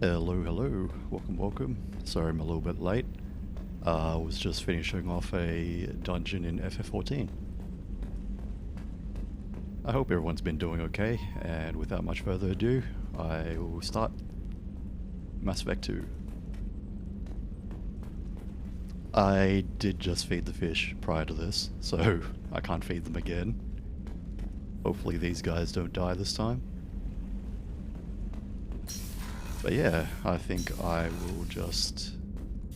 Hello, hello. Welcome, welcome. Sorry I'm a little bit late. I was just finishing off a dungeon in FF14. I hope everyone's been doing okay, and without much further ado, I will start Mass Effect 2. I did just feed the fish prior to this, so I can't feed them again. Hopefully these guys don't die this time. But yeah, I think I will just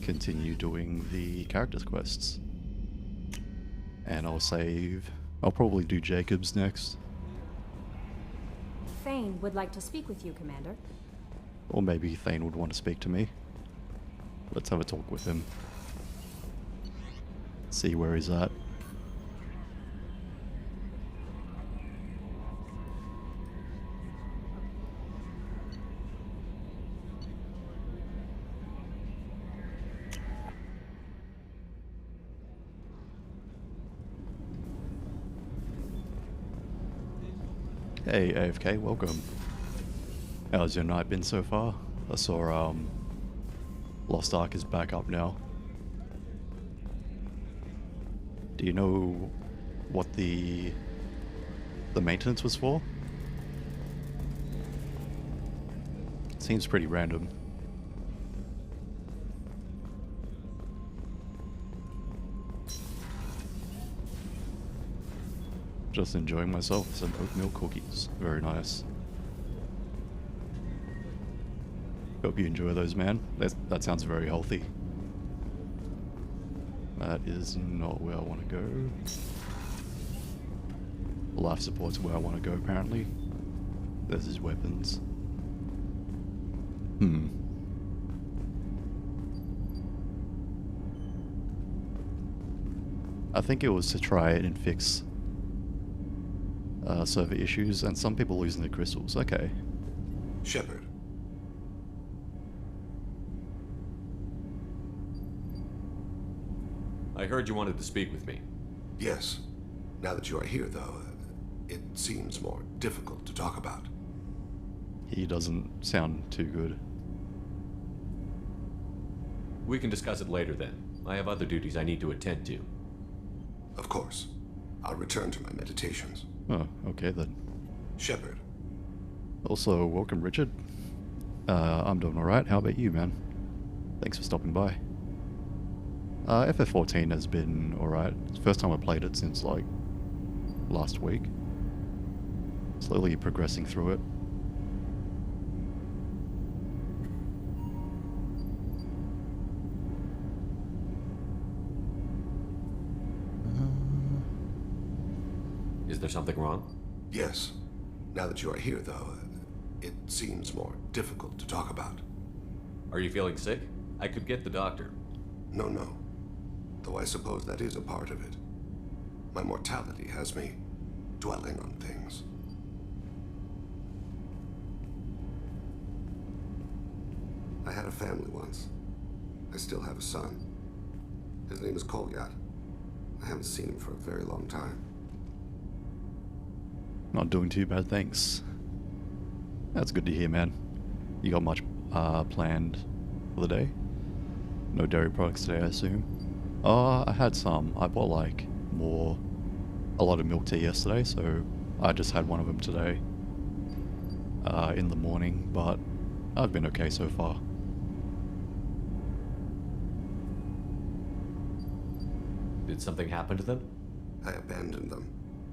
continue doing the characters quests. And I'll probably do Jacob's next. Thane would like to speak with you, Commander. Or maybe Thane would want to speak to me. Let's have a talk with him. See where he's at. Hey AFK, welcome. How's your night been so far? I saw Lost Ark is back up now. Do you know what the maintenance was for? It seems pretty random. Just enjoying myself with some oatmeal cookies. Very nice. Hope you enjoy those, man. That sounds very healthy. That is not where I want to go. Life support's where I want to go, apparently. There's his weapons. I think it was to try and fix server issues, and some people losing their crystals. Okay. Shepard. I heard you wanted to speak with me. Yes. Now that you are here, though, it seems more difficult to talk about. He doesn't sound too good. We can discuss it later then. I have other duties I need to attend to. Of course. I'll return to my meditations. Oh, okay then. Shepard. Also, welcome Richard. I'm doing alright, how about you, man? Thanks for stopping by. FF14 has been alright. It's the first time I played it since, like, last week. Slowly progressing through it. Is there something wrong? Yes. Now that you are here, though, it seems more difficult to talk about. Are you feeling sick? I could get the doctor. No. Though I suppose that is a part of it. My mortality has me dwelling on things. I had a family once. I still have a son. His name is Kolyat. I haven't seen him for a very long time. Not doing too bad, thanks. That's good to hear, man. You got much planned for the day? No dairy products today, I assume? I had some. I bought like a lot of milk tea yesterday, so I just had one of them today in the morning, but I've been okay so far. Did something happen to them? I abandoned them.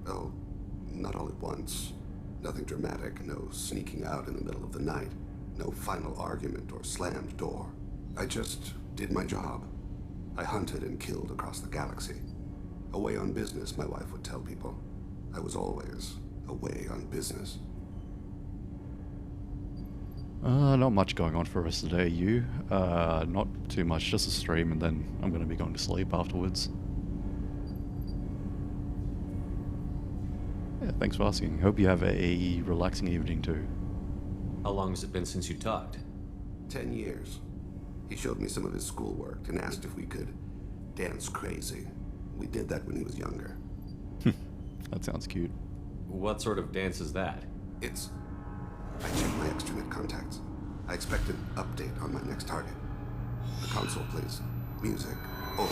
Oh, not all at once. Nothing dramatic, no sneaking out in the middle of the night, no final argument or slammed door. I just did my job. I hunted and killed across the galaxy. Away on business, my wife would tell people. I was always away on business. Not much going on for the rest of the day. You? Not too much, just a stream, and then I'm going to be going to sleep afterwards. Yeah, thanks for asking. Hope you have a relaxing evening too. How long has it been since you talked? 10 years. He showed me some of his schoolwork and asked if we could dance crazy. We did that when he was younger. That sounds cute. What sort of dance is that? I checked my extranet contacts. I expect an update on my next target. The console plays music, old,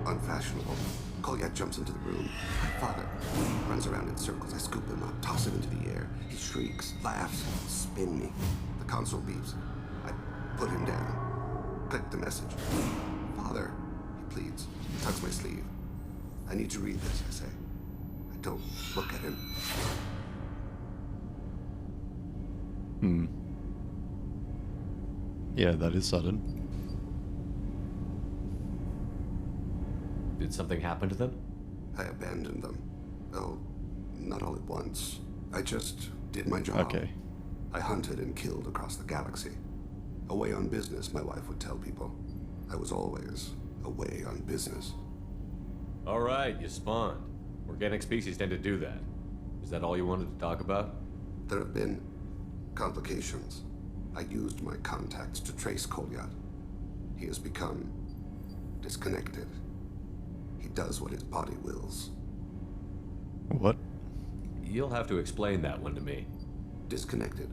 unfashionable. Kolyat jumps into the room. My father runs around in circles. I scoop him up, toss him into the air. He shrieks, laughs, spin me. The console beeps. I put him down. Click the message. Father, he pleads. He tugs my sleeve. I need to read this, I say. I don't look at him. Yeah, that is sudden. Did something happen to them? I abandoned them. Oh, not all at once. I just did my job. Okay. I hunted and killed across the galaxy. Away on business, my wife would tell people. I was always away on business. All right, you spawned. Organic species tend to do that. Is that all you wanted to talk about? There have been complications. I used my contacts to trace Kolyat. He has become disconnected. He does what his body wills. What? You'll have to explain that one to me. Disconnected.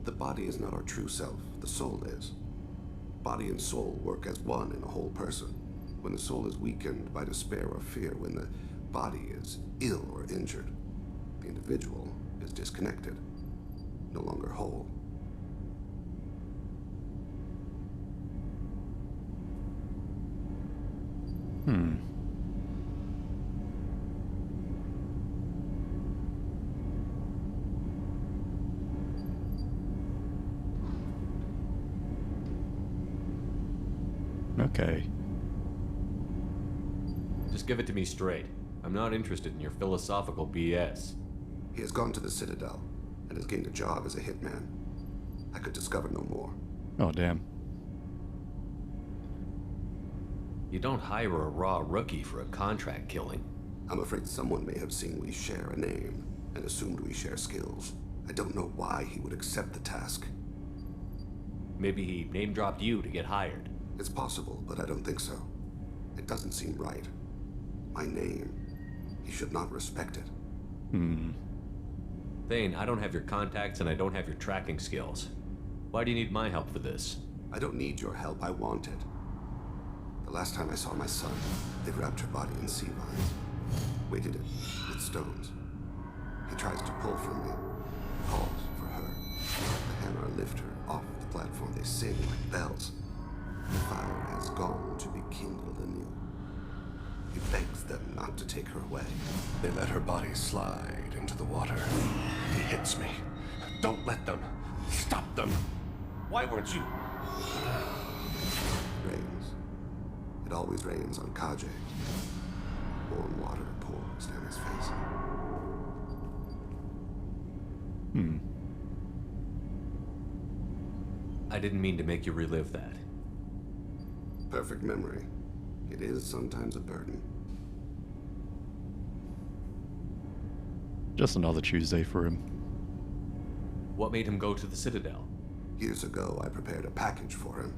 The body is not our true self. The soul is. Body and soul work as one in a whole person. When the soul is weakened by despair or fear, when the body is ill or injured, the individual is disconnected, no longer whole. Okay. Just give it to me straight. I'm not interested in your philosophical BS. He has gone to the Citadel and has gained a job as a hitman. I could discover no more. Oh, damn. You don't hire a raw rookie for a contract killing. I'm afraid someone may have seen we share a name and assumed we share skills. I don't know why he would accept the task. Maybe he name-dropped you to get hired. It's possible, but I don't think so. It doesn't seem right. My name. He should not respect it. Thane, I don't have your contacts and I don't have your tracking skills. Why do you need my help for this? I don't need your help. I want it. The last time I saw my son, they wrapped her body in sea vines, weighted it with stones. He tries to pull from me, calls for her. The Hanar lift her off the platform. They sing like bells. The fire has gone to be kindled anew. He begs them not to take her away. They let her body slide into the water. He hits me. Don't let them. Stop them. Why weren't you? Rains. It always rains on Kage. Warm water pours down his face. I didn't mean to make you relive that. Perfect memory. It is sometimes a burden. Just another Tuesday for him. What made him go to the Citadel? Years ago, I prepared a package for him.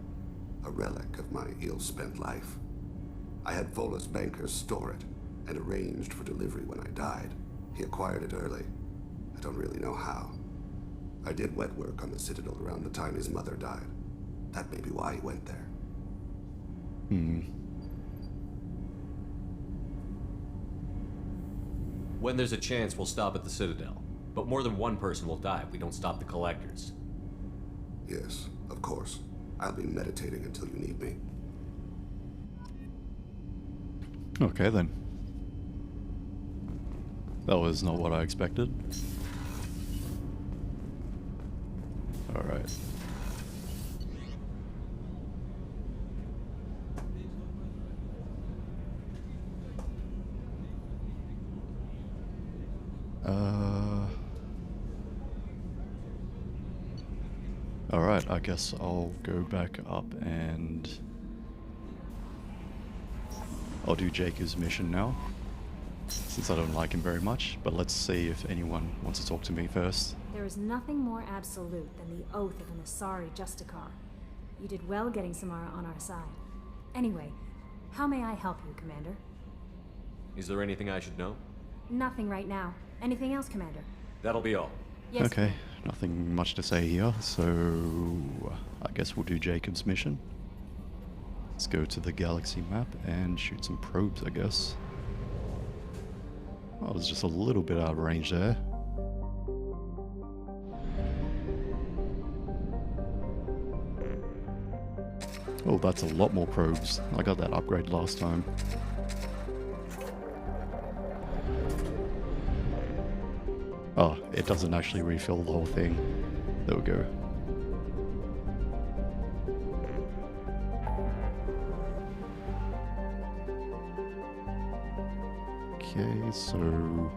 A relic of my ill-spent life. I had Volus bankers store it, and arranged for delivery when I died. He acquired it early. I don't really know how. I did wet work on the Citadel around the time his mother died. That may be why he went there. When there's a chance, we'll stop at the Citadel. But more than one person will die if we don't stop the collectors. Yes, of course. I'll be meditating until you need me. Okay, then. That was not what I expected. Alright. Alright, I guess I'll go back up and I'll do Jacob's mission now, since I don't like him very much, but let's see if anyone wants to talk to me first. There is nothing more absolute than the oath of an Asari Justicar. You did well getting Samara on our side. Anyway, how may I help you, Commander? Is there anything I should know? Nothing right now. Anything else, Commander? That'll be all. Yes. Okay, Nothing much to say here, so I guess we'll do Jacob's mission. Let's go to the galaxy map and shoot some probes, I guess. I was just a little bit out of range there. Oh, that's a lot more probes. I got that upgrade last time. Oh, it doesn't actually refill the whole thing. There we go. Okay, so...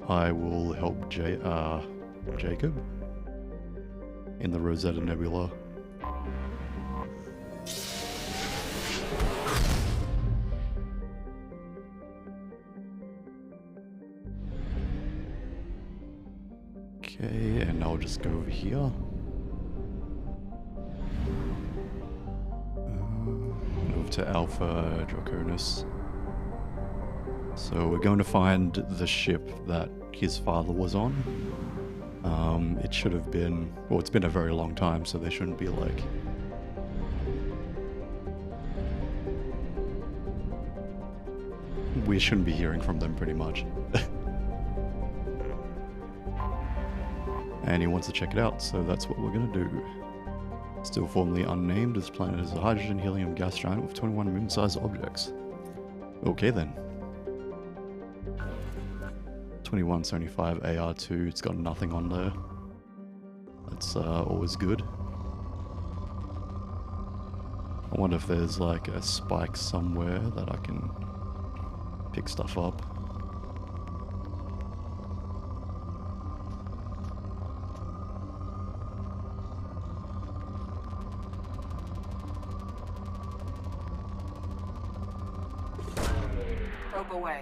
I will help Jacob in the Rosetta Nebula. Okay, and I'll just go over here. Move to Alpha Draconis. So we're going to find the ship that his father was on. It should have been... Well, it's been a very long time, so there shouldn't be like... We shouldn't be hearing from them pretty much. And he wants to check it out, so that's what we're going to do. Still formerly unnamed, this planet is a hydrogen helium gas giant with 21 moon-sized objects. Okay then. 2175 AR2, it's got nothing on there. That's always good. I wonder if there's like a spike somewhere that I can pick stuff up. Probe away.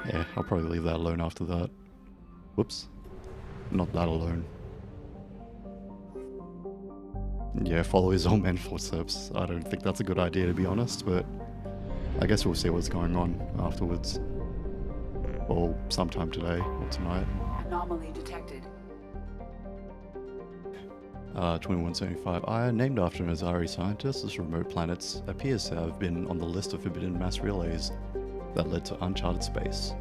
Yeah, I'll probably leave that alone after that. Whoops. Not that alone. Yeah, follow his old man's footsteps. I don't think that's a good idea, to be honest, but I guess we'll see what's going on afterwards. Or sometime today or tonight. Anomaly detected. 2175. Named after an Azari scientist, this remote planet appears to have been on the list of forbidden mass relays that led to uncharted space.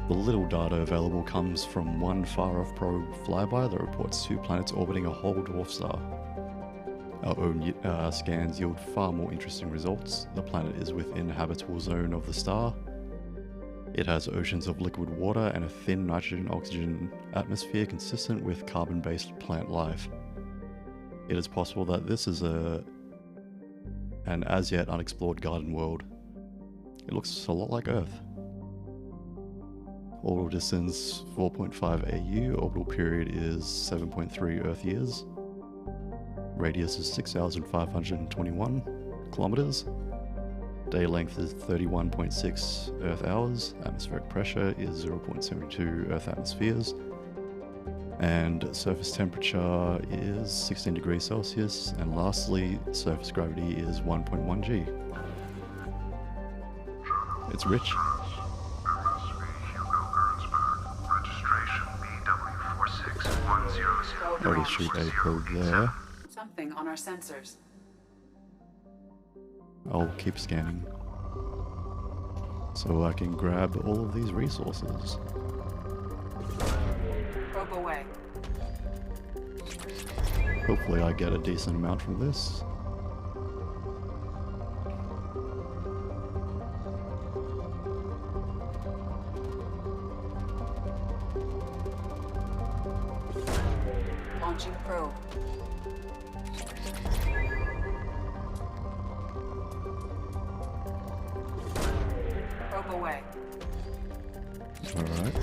The little data available comes from one far-off probe flyby that reports 2 planets orbiting a whole dwarf star. Our own scans yield far more interesting results. The planet is within the habitable zone of the star. It has oceans of liquid water and a thin nitrogen-oxygen atmosphere consistent with carbon-based plant life. It is possible that this is an as-yet unexplored garden world. It looks a lot like Earth. Orbital distance 4.5 AU, orbital period is 7.3 Earth years. Radius is 6,521 kilometers. Day length is 31.6 Earth hours. Atmospheric pressure is 0.72 Earth atmospheres. And surface temperature is 16 degrees Celsius. And lastly, surface gravity is 1.1 G. It's rich. Already shoot a probe there. Something on our sensors. I'll keep scanning so I can grab all of these resources. Probe away. Hopefully I get a decent amount from this. Launching probe. Probe away. Alright.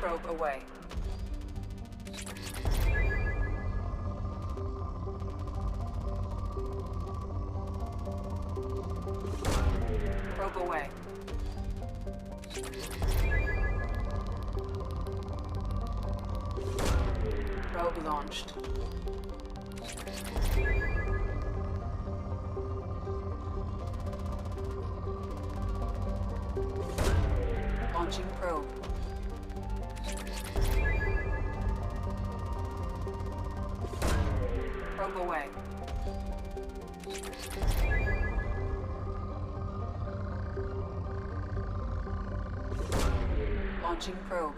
Probe away. Probe away. Probe launched. Launching probe. Probe away. Launching probe.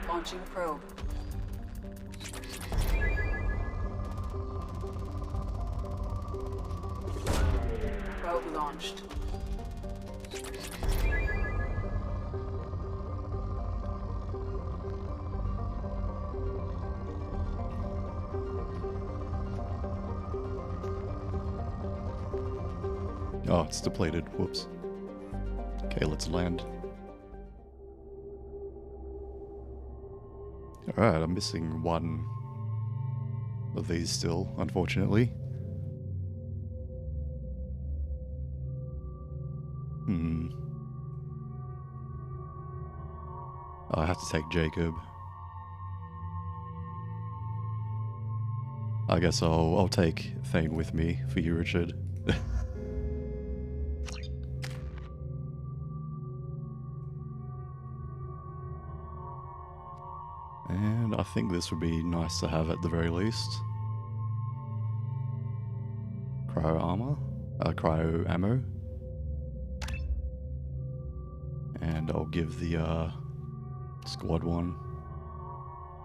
Launching probe. Probe launched. Oh, it's depleted. Whoops. Okay, let's land. Alright, I'm missing one of these still, unfortunately. I have to take Jacob. I guess I'll take Thane with me for you, Richard. And I think this would be nice to have at the very least. Cryo armor, cryo ammo. And I'll give the squad one.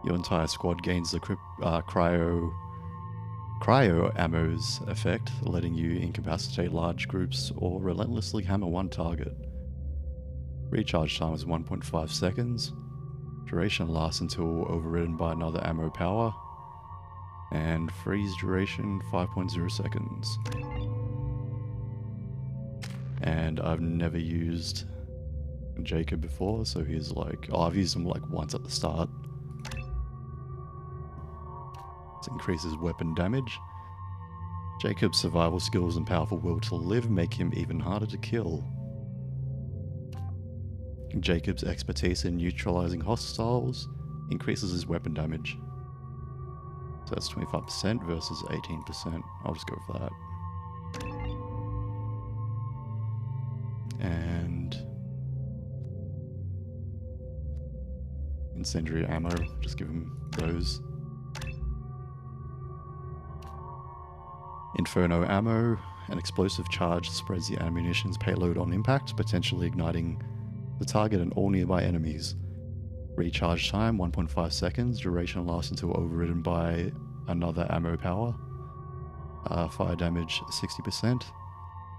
Your entire squad gains the cryo ammo's effect, letting you incapacitate large groups or relentlessly hammer one target. Recharge time is 1.5 seconds. Duration lasts until overridden by another ammo power. And freeze duration 5.0 seconds. And I've never used Jacob before, so he's like, oh, I've used him like once at the start. This increases weapon damage. Jacob's survival skills and powerful will to live make him even harder to kill. Jacob's expertise in neutralizing hostiles increases his weapon damage. So that's 25% versus 18%. I'll just go for that. And incendiary ammo, just give him those. Inferno ammo, an explosive charge spreads the ammunition's payload on impact, potentially igniting the target and all nearby enemies. Recharge time 1.5 seconds, duration lasts until overridden by another ammo power. Fire damage 60%,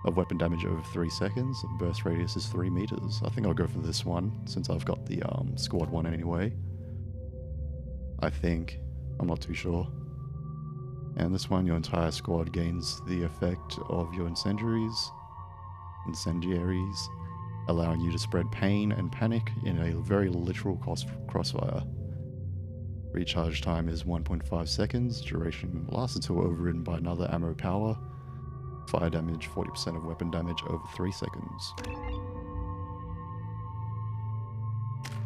of weapon damage over 3 seconds, burst radius is 3 meters. I think I'll go for this one, since I've got the squad one anyway. I think, I'm not too sure. And this one, your entire squad gains the effect of your incendiaries, allowing you to spread pain and panic in a very literal crossfire. Recharge time is 1.5 seconds, duration lasts until overridden by another ammo power. Fire damage 40% of weapon damage over 3 seconds.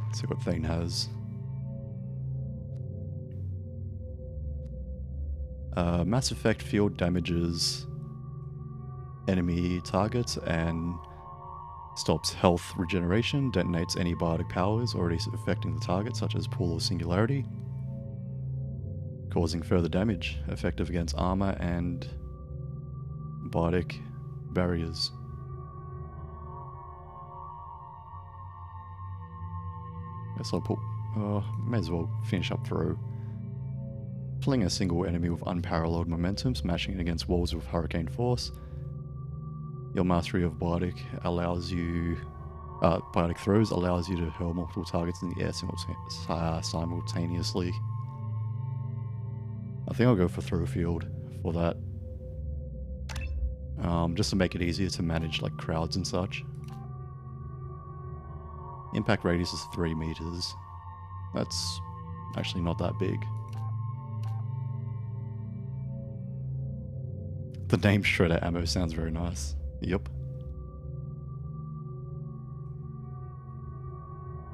Let's see what Thane has. Mass Effect field damages enemy targets and stops health regeneration, detonates any biotic powers already affecting the target, such as Pool or Singularity, causing further damage, effective against armor and biotic barriers. Guess I'll put, may as well finish up throw. Fling a single enemy with unparalleled momentum, smashing it against walls with hurricane force. Your mastery of biotic biotic throws allows you to hurl multiple targets in the air simultaneously. I think I'll go for throw field for that. Just to make it easier to manage like crowds and such. Impact radius is 3 meters. That's Actually not that big. The name Shredder Ammo sounds very nice. Yep.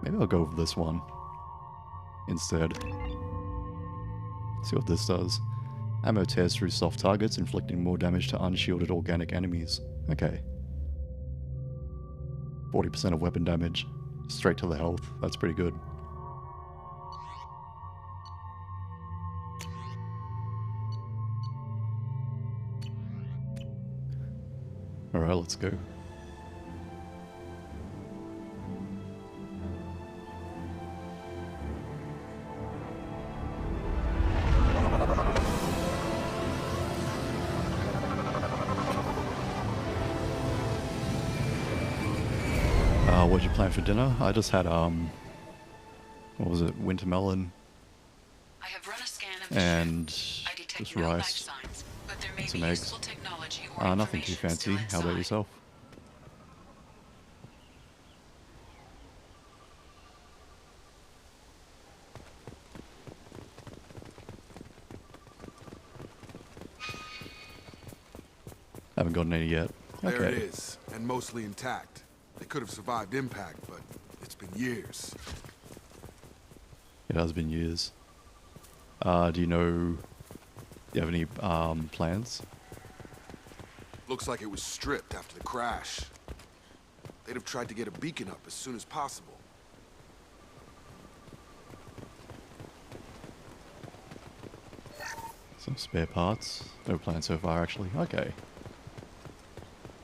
Maybe I'll go with this one instead. See what this does. Ammo tears through soft targets, inflicting more damage to unshielded organic enemies. Okay. 40% of weapon damage. Straight to the health. That's pretty good. Alright, let's go. What'd you plan for dinner? I just had, what was it, winter melon I have run a scan of the and ship. I detect just no life rice, signs, but there may some be eggs. useful technology or Nothing too information fancy. still How about inside. yourself? Haven't gotten any yet. There it Okay. is, and mostly intact. They could have survived impact, but it's been years. It has been years. Do you have any plans? Looks like it was stripped after the crash. They'd have tried to get a beacon up as soon as possible. Some spare parts. No plans so far, actually. Okay.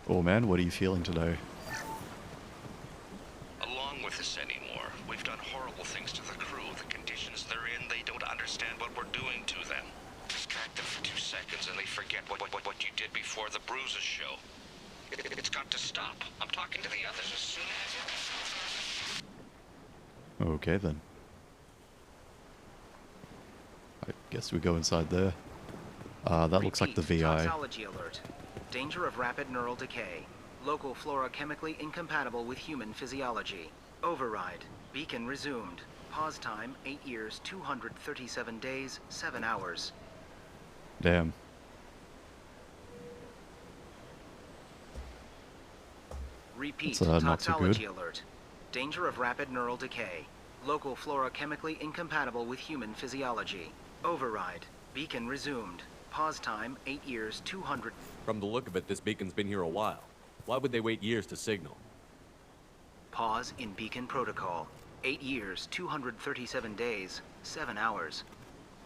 Oh man, what are you feeling today? Along with this anymore. We've done horrible things to the crew. The conditions they're in, they don't understand what we're doing to them. Distract them for 2 seconds and they forget what you did before the bruises show. It's got to stop. I'm talking to the others as soon as... Okay then. I guess we go inside there. That looks like the VI. Toxology alert. Danger of rapid neural decay. Local flora chemically incompatible with human physiology. Override. Beacon resumed. Pause time 8 years, 237 days, 7 hours. Damn. Repeat. That's, not so good. Toxology alert. Danger of rapid neural decay. Local flora chemically incompatible with human physiology. Override. Beacon resumed. Pause time 8 years, 200... From the look of it, this beacon's been here a while. Why would they wait years to signal? Pause in beacon protocol. 8 years, 237 days, 7 hours.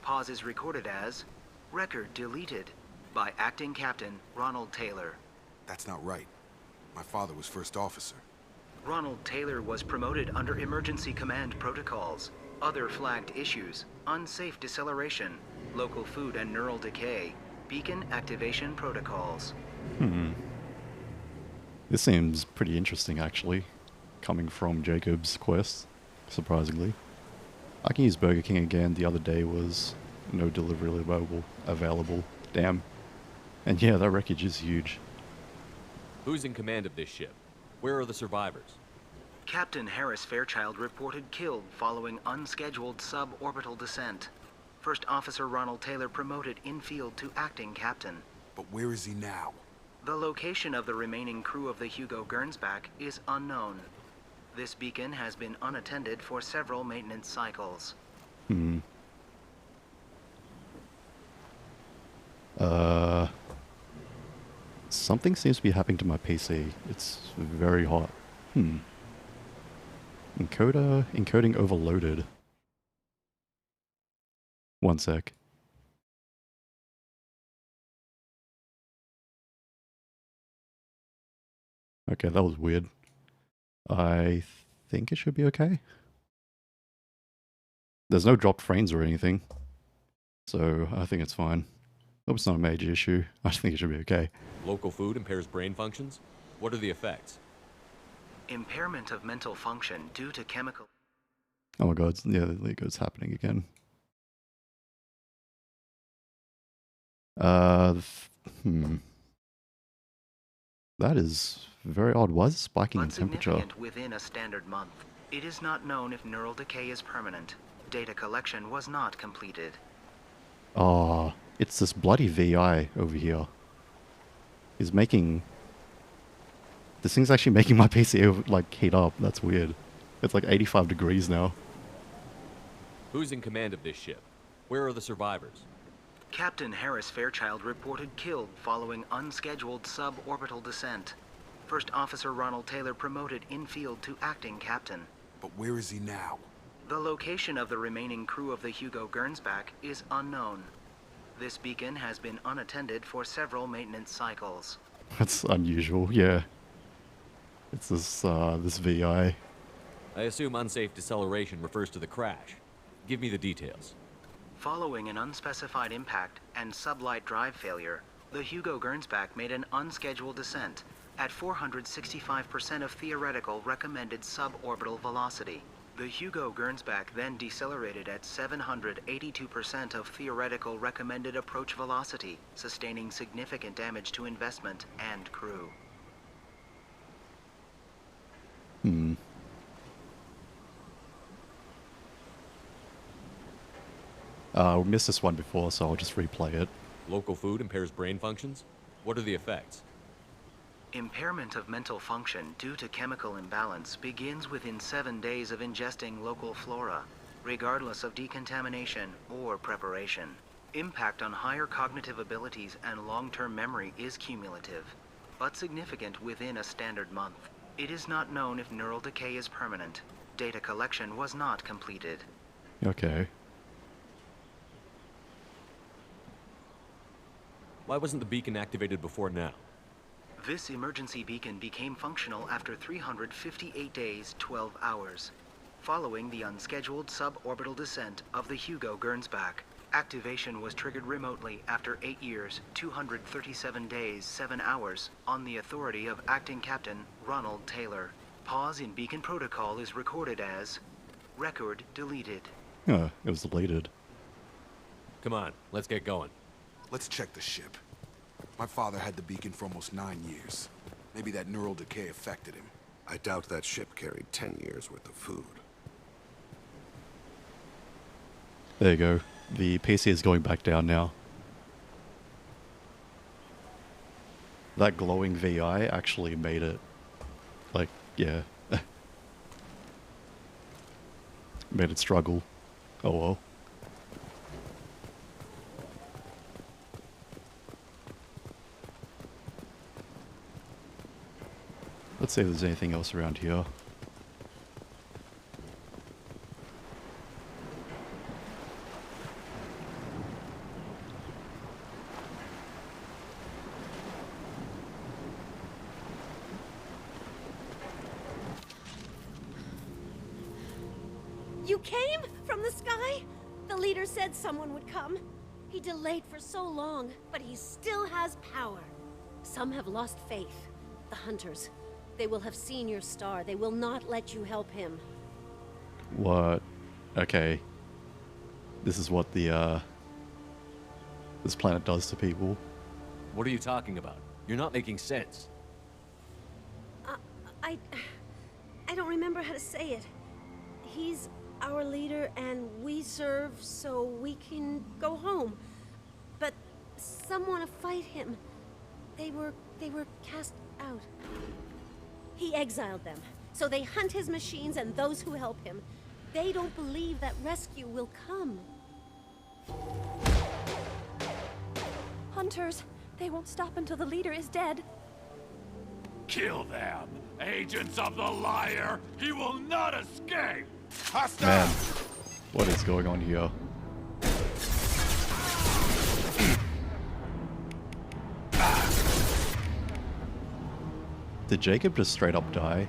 Pause is recorded as record deleted by acting captain Ronald Taylor. That's not right. My father was first officer. Ronald Taylor was promoted under emergency command protocols. Other flagged issues: unsafe deceleration, local food and neural decay, beacon activation protocols. This seems pretty interesting, actually. Coming from Jacob's quest, surprisingly. I can use Burger King again. The other day was no delivery available. Damn. And yeah, that wreckage is huge. Who's in command of this ship? Where are the survivors? Captain Harris Fairchild reported killed following unscheduled suborbital descent. First Officer Ronald Taylor promoted in-field to acting captain. But where is he now? The location of the remaining crew of the Hugo Gernsback is unknown. This beacon has been unattended for several maintenance cycles. Something seems to be happening to my PC. It's very hot. Encoding overloaded. One sec. Okay, that was weird. I think it should be okay. There's no dropped frames or anything, so I think it's fine. Hope it's not a major issue. I think it should be okay. Local food impairs brain functions? What are the effects? Impairment of mental function due to chemical... Oh my god, yeah, it's happening again. That is very odd. Why is it spiking in temperature? Insignificant within a standard month. It is not known if neural decay is permanent. Data collection was not completed. Oh, it's this bloody VI over here. He's making... This thing's actually making my PC like heat up. That's weird. It's like 85 degrees now. Who's in command of this ship? Where are the survivors? Captain Harris Fairchild reported killed following unscheduled suborbital descent. First Officer Ronald Taylor promoted in-field to acting captain. But where is he now? The location of the remaining crew of the Hugo Gernsback is unknown. This beacon has been unattended for several maintenance cycles. That's unusual, yeah. It's this VI. I assume unsafe deceleration refers to the crash. Give me the details. Following an unspecified impact and sublight drive failure, the Hugo Gernsback made an unscheduled descent at 465% of theoretical recommended suborbital velocity. The Hugo Gernsback then decelerated at 782% of theoretical recommended approach velocity, sustaining significant damage to investment and crew. We missed this one before, so I'll just replay it. Local food impairs brain functions? What are the effects? Impairment of mental function due to chemical imbalance begins within 7 days of ingesting local flora, regardless of decontamination or preparation. Impact on higher cognitive abilities and long-term memory is cumulative, but significant within a standard month. It is not known if neural decay is permanent. Data collection was not completed. Okay. Why wasn't the beacon activated before now? This emergency beacon became functional after 358 days, 12 hours, following the unscheduled suborbital descent of the Hugo Gernsback. Activation was triggered remotely after 8 years, 237 days, 7 hours, on the authority of Acting Captain Ronald Taylor. Pause in beacon protocol is recorded as record deleted. It was deleted. Come on, let's get going. Let's check the ship. My father had the beacon for almost 9 years. Maybe that neural decay affected him. I doubt that ship carried 10 years worth of food. There you go. The PC is going back down now. That glowing VI actually made it, like, yeah. Made it struggle. Oh well. Let's see if there's anything else around here. You came from the sky? The leader said someone would come. He delayed for so long, but he still has power. Some have lost faith. The hunters. They will have seen your star. They will not let you help him. What? Okay. This is what the, this planet does to people. What are you talking about? You're not making sense. I don't remember how to say it. He's our leader and we serve so we can go home. But some want to fight him. They were cast out. He exiled them, so they hunt his machines and those who help him. They don't believe that rescue will come. Hunters, they won't stop until the leader is dead. Kill them! Agents of the liar! He will not escape! Hostile! Man, what is going on here? Did Jacob just straight up die?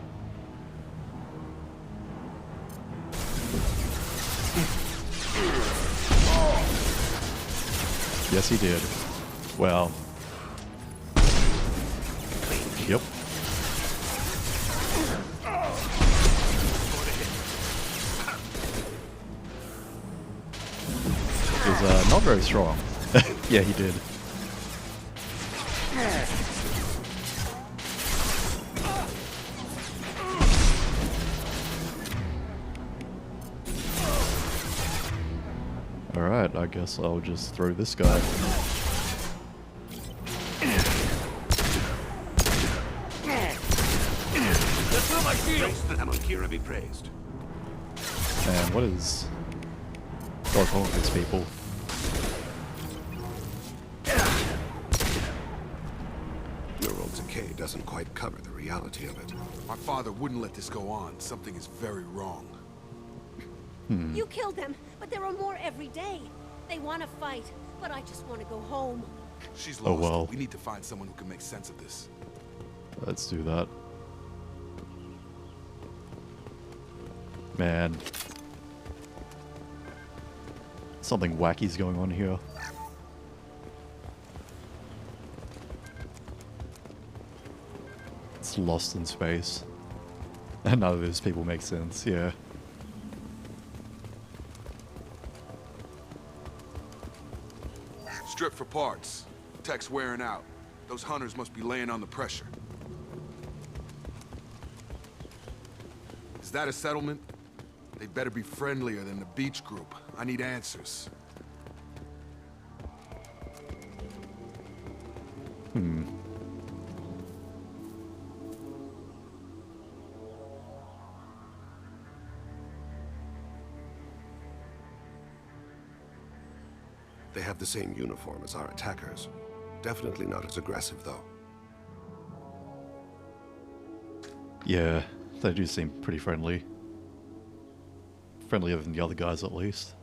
Yes, he did. Well. Yep. He's not very strong. Yeah, he did. Alright, I guess I'll just throw this guy. Amalkira be praised. Man, what is going on with these people? Neural decay doesn't quite cover the reality of it. My father wouldn't let this go on. Something is very wrong. You killed them, but there are more every day. They want to fight, but I just want to go home. She's Oh lost. well. We need to find someone who can make sense of this. Let's do that. Man. Something wacky's going on here. It's lost in space. And none of those people make sense, yeah. Strip for parts. Tech's wearing out. Those hunters must be laying on the pressure. Is that a settlement? They'd better be friendlier than the beach group. I need answers. They have the same uniform as our attackers. Definitely not as aggressive, though. Yeah, they do seem pretty friendly. Friendlier than the other guys, at least.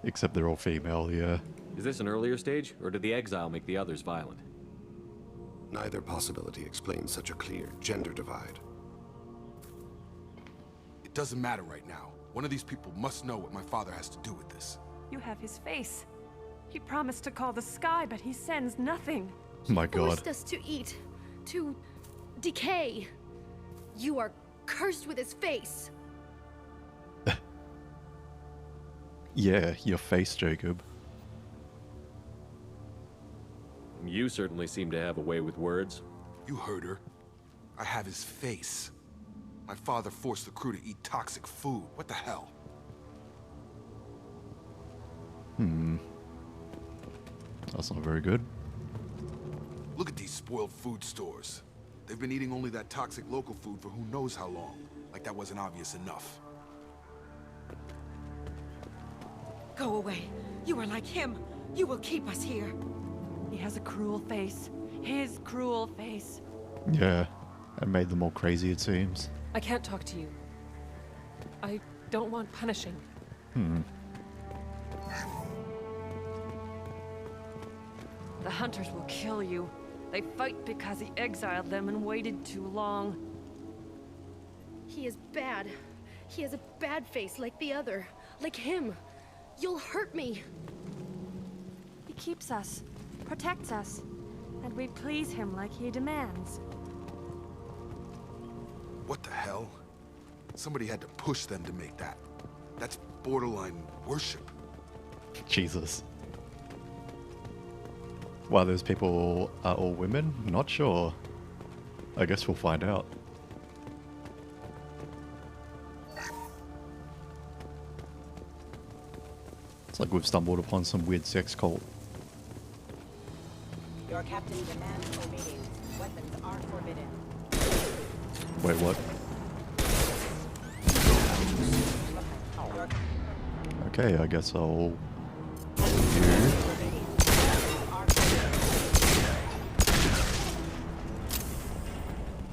Except they're all female, yeah. Is this an earlier stage, or did the exile make the others violent? Neither possibility explains such a clear gender divide. It doesn't matter right now. One of these people must know what my father has to do with this. You have his face. He promised to call the sky, but he sends nothing. My god. Forced us to eat, to decay. You are cursed with his face. Yeah, your face, Jacob. You certainly seem to have a way with words. You heard her. I have his face. My father forced the crew to eat toxic food. What the hell? That's not very good. Look at these spoiled food stores. They've been eating only that toxic local food for who knows how long. Like that wasn't obvious enough. Go away. You are like him. You will keep us here. He has a cruel face. His cruel face. Yeah, it made them all crazy, it seems. I can't talk to you. I don't want punishing. The hunters will kill you. They fight because he exiled them and waited too long. He is bad. He has a bad face like the other. Like him. You'll hurt me. He keeps us, protects us, and we please him like he demands. What the hell? Somebody had to push them to make that. That's borderline worship. Jesus. Why those people are all women? Not sure. I guess we'll find out. It's like we've stumbled upon some weird sex cult. Your captain demands obedience. Weapons are forbidden. Wait, what? Okay, I guess I'll...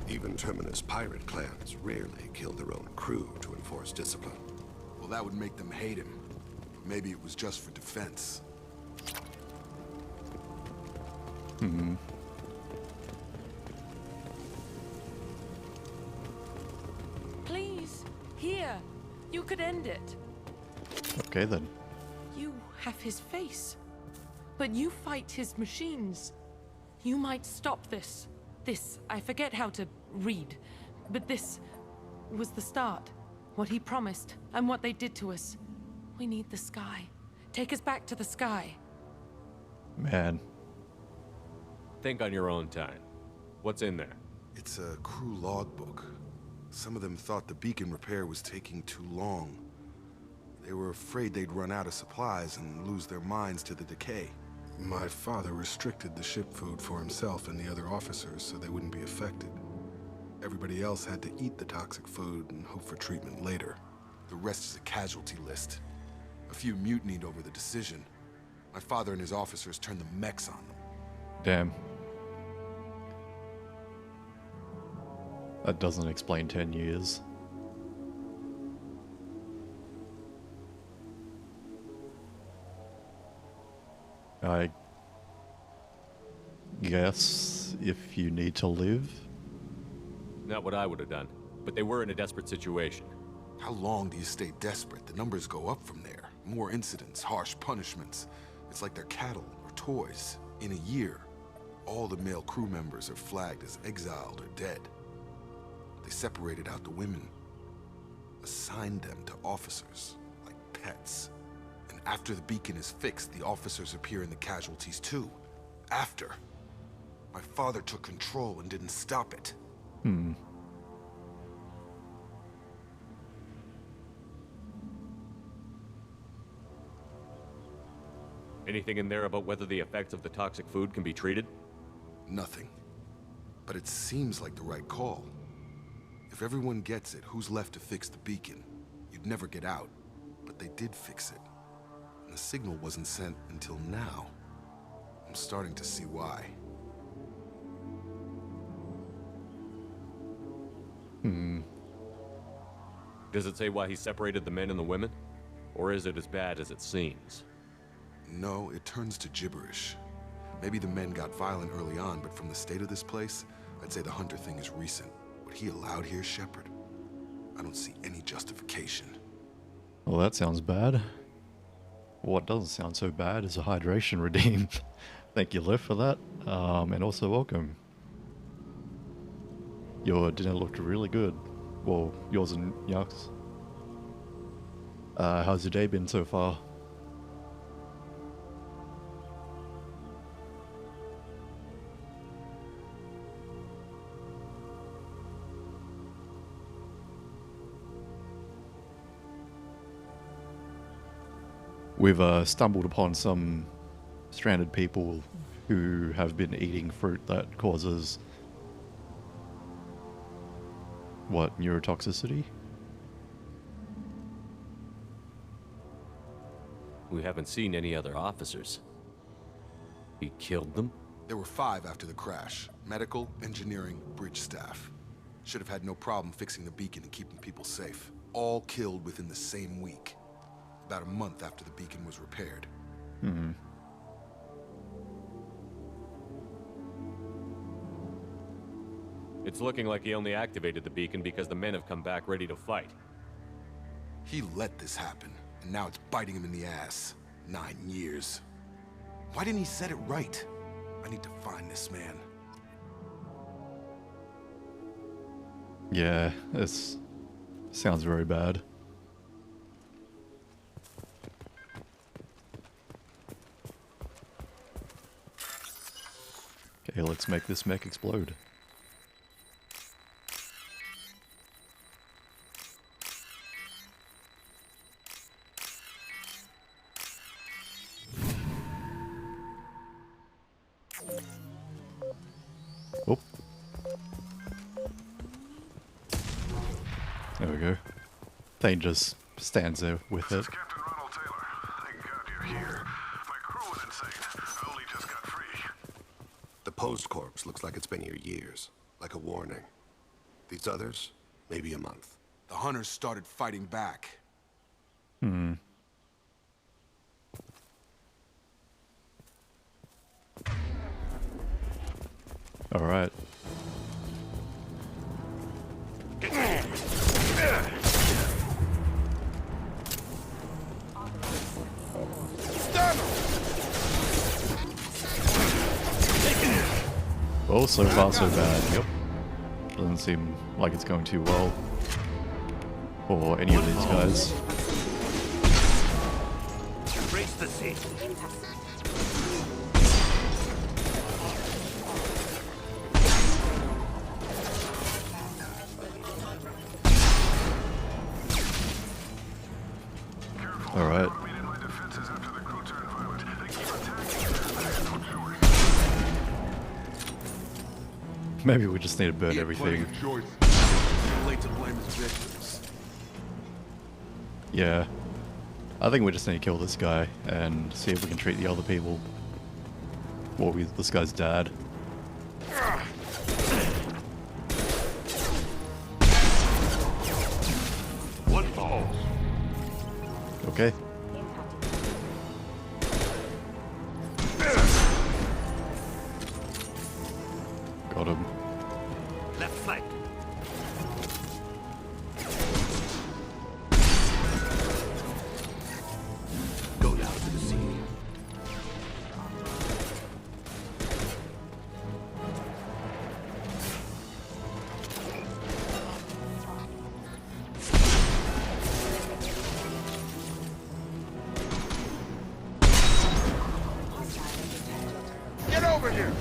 Even Terminus pirate clans rarely kill their own crew to enforce discipline. Well, that would make them hate him. Maybe it was just for defense. Please, here. You could end it. Okay then. You have his face. But you fight his machines. You might stop this. This, I forget how to read. But this was the start. What he promised, and what they did to us. We need the sky. Take us back to the sky. Man. Think on your own time. What's in there? It's a crew logbook. Some of them thought the beacon repair was taking too long. They were afraid they'd run out of supplies and lose their minds to the decay. My father restricted the ship food for himself and the other officers so they wouldn't be affected. Everybody else had to eat the toxic food and hope for treatment later. The rest is a casualty list. A few mutinied over the decision. My father and his officers turned the mechs on them. Damn. That doesn't explain 10 years. I guess if you need to live. Not what I would have done, but they were in a desperate situation. How long do you stay desperate? The numbers go up from there. More incidents, harsh punishments. It's like they're cattle or toys. In a year, all the male crew members are flagged as exiled or dead. They separated out the women, assigned them to officers, like pets. And after the beacon is fixed, the officers appear in the casualties too. After. My father took control and didn't stop it. Anything in there about whether the effects of the toxic food can be treated? Nothing. But it seems like the right call. If everyone gets it, who's left to fix the beacon? You'd never get out. But they did fix it. And the signal wasn't sent until now. I'm starting to see why. Does it say why he separated the men and the women? Or is it as bad as it seems? No, it turns to gibberish. Maybe the men got violent early on, but from the state of this place, I'd say the Hunter thing is recent. What he allowed here, Shepard, I don't see any justification. Well, that sounds bad. What doesn't sound so bad is a hydration redeem. Thank you, Liv, for that. And also welcome. Your dinner looked really good. Well, yours and Yuck's. How's your day been so far? We've stumbled upon some stranded people who have been eating fruit that causes what, neurotoxicity? We haven't seen any other officers. He killed them? There were 5 after the crash. Medical, engineering, bridge staff. Should have had no problem fixing the beacon and keeping people safe. All killed within the same week. About a month after the beacon was repaired. It's looking like he only activated the beacon because the men have come back ready to fight. He let this happen, and now it's biting him in the ass. 9 years. Why didn't he set it right? I need to find this man. Yeah, this sounds very bad. Okay, let's make this mech explode. Oh. There we go. Thane just stands there with it. The post corpse looks like it's been here years, like a warning. These others, maybe a month. The hunters started fighting back. All right. Well, so far so bad. Yep. Doesn't seem like it's going too well for any of these guys. Race the scene. Alright. Maybe we just need to burn everything. Yeah. I think we just need to kill this guy and see if we can treat the other people. Or this guy's dad. One falls. Okay. Got him. Left flank. Go down to the sea. Get over here!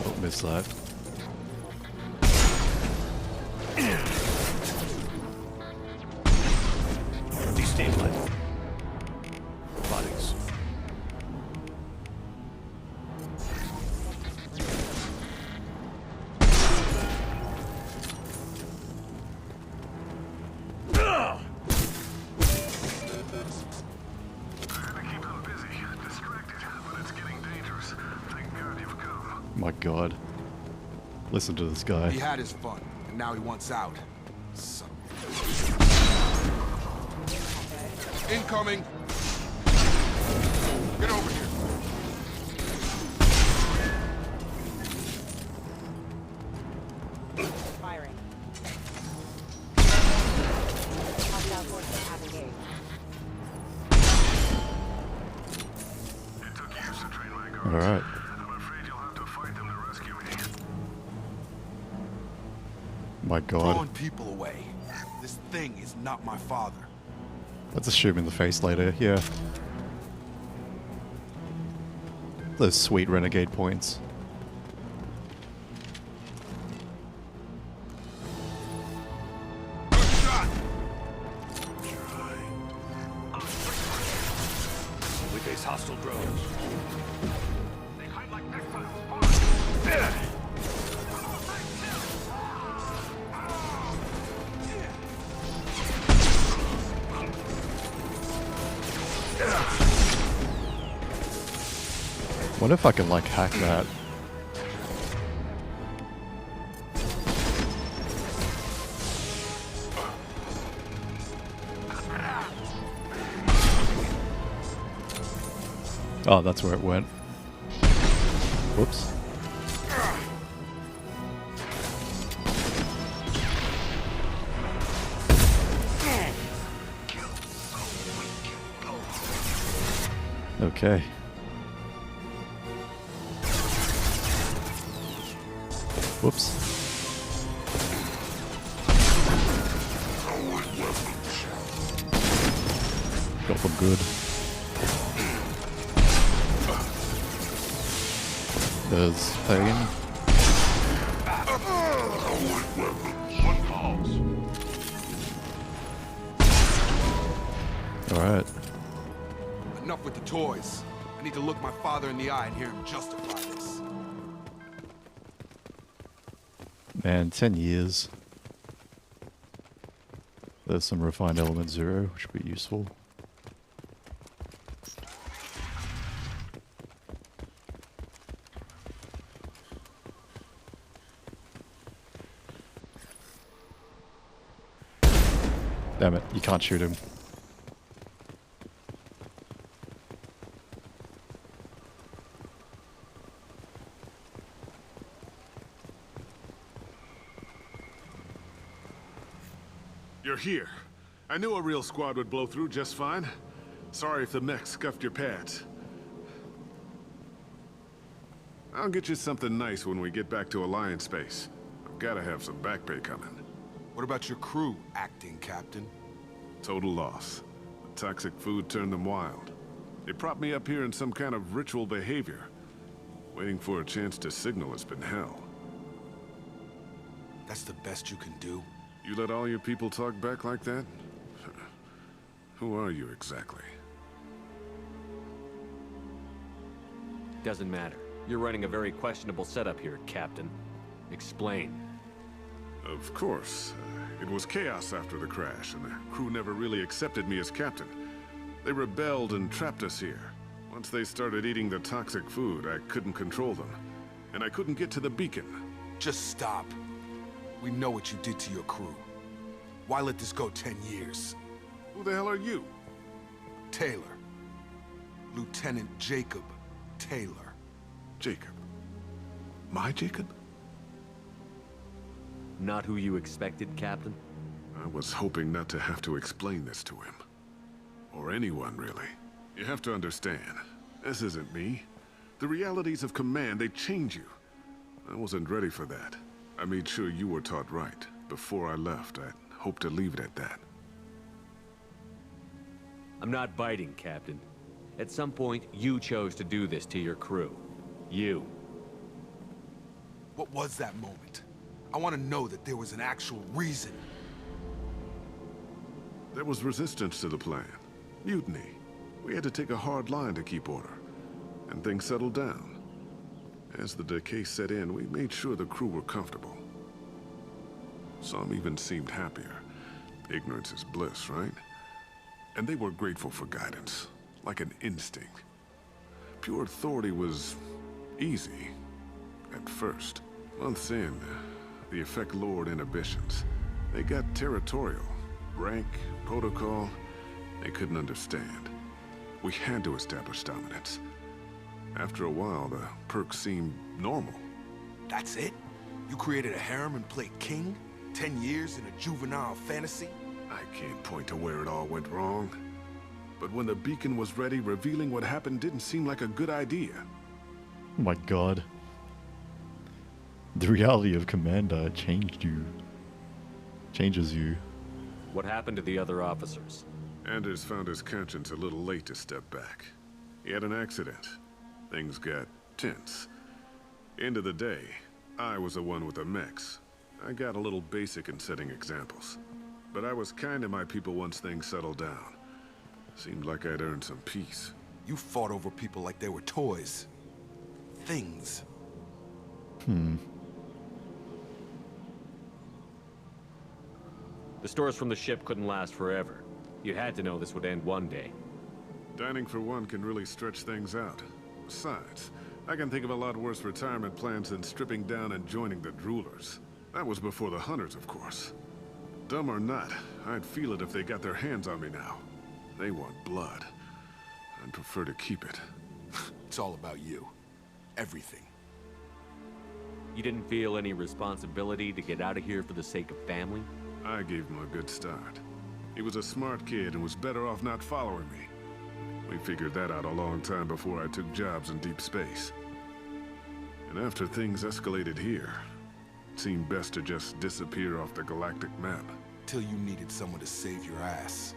Oh, missed that. Destabilize. Bodies. My god. Listen to this guy. He had his fun, and now he wants out. Son of a... Incoming! Get over here! Firing. Hostile forces have engaged. Alright. My god. Throwing people away. This thing is not my father. Let's assume in the face later, yeah. Those sweet renegade points. Good shot! We face hostile drones. They hide like exiles. Wonder if I can like hack that. Oh, that's where it went. Whoops. Okay. Whoops. Got them good. There's pain. One falls. Alright. Enough with the toys. I need to look my father in the eye and hear him justify this. Man, 10 years. There's some refined element 0, which would be useful. Damn it, you can't shoot him. You're here. I knew a real squad would blow through just fine. Sorry if the mech scuffed your pads. I'll get you something nice when we get back to Alliance space. I've gotta have some back pay coming. What about your crew, acting captain? Total loss. The toxic food turned them wild. They propped me up here in some kind of ritual behavior. Waiting for a chance to signal has been hell. That's the best you can do? You let all your people talk back like that? Who are you exactly? Doesn't matter. You're running a very questionable setup here, Captain. Explain. Of course. It was chaos after the crash, and the crew never really accepted me as captain. They rebelled and trapped us here. Once they started eating the toxic food, I couldn't control them. And I couldn't get to the beacon. Just stop. We know what you did to your crew. Why let this go 10 years? Who the hell are you? Taylor. Lieutenant Jacob Taylor. Jacob? My Jacob? Not who you expected, Captain? I was hoping not to have to explain this to him. Or anyone, really. You have to understand, this isn't me. The realities of command, they change you. I wasn't ready for that. I made sure you were taught right. Before I left, I hoped to leave it at that. I'm not biting, Captain. At some point, you chose to do this to your crew. You. What was that moment? I want to know that there was an actual reason. There was resistance to the plan. Mutiny. We had to take a hard line to keep order. And things settled down. As the decay set in, we made sure the crew were comfortable. Some even seemed happier. Ignorance is bliss, right? And they were grateful for guidance, like an instinct. Pure authority was easy, at first. Months in, the effect lowered inhibitions. They got territorial. Rank, protocol, they couldn't understand. We had to establish dominance. After a while, the perks seemed normal. That's it? You created a harem and played king? 10 years in a juvenile fantasy? I can't point to where it all went wrong. But when the beacon was ready, revealing what happened didn't seem like a good idea. Oh my god. The reality of Commander changed you. Changes you. What happened to the other officers? Anders found his conscience a little late to step back. He had an accident. Things got tense. End of the day, I was the one with the mechs. I got a little basic in setting examples. But I was kind to my people once things settled down. Seemed like I'd earned some peace. You fought over people like they were toys. Things. The stores from the ship couldn't last forever. You had to know this would end one day. Dining for one can really stretch things out. Besides, I can think of a lot worse retirement plans than stripping down and joining the droolers. That was before the hunters, of course. Dumb or not, I'd feel it if they got their hands on me now. They want blood. I'd prefer to keep it. It's all about you. Everything. You didn't feel any responsibility to get out of here for the sake of family? I gave him a good start. He was a smart kid and was better off not following me. We figured that out a long time before I took jobs in deep space. And after things escalated here, it seemed best to just disappear off the galactic map. Till you needed someone to save your ass.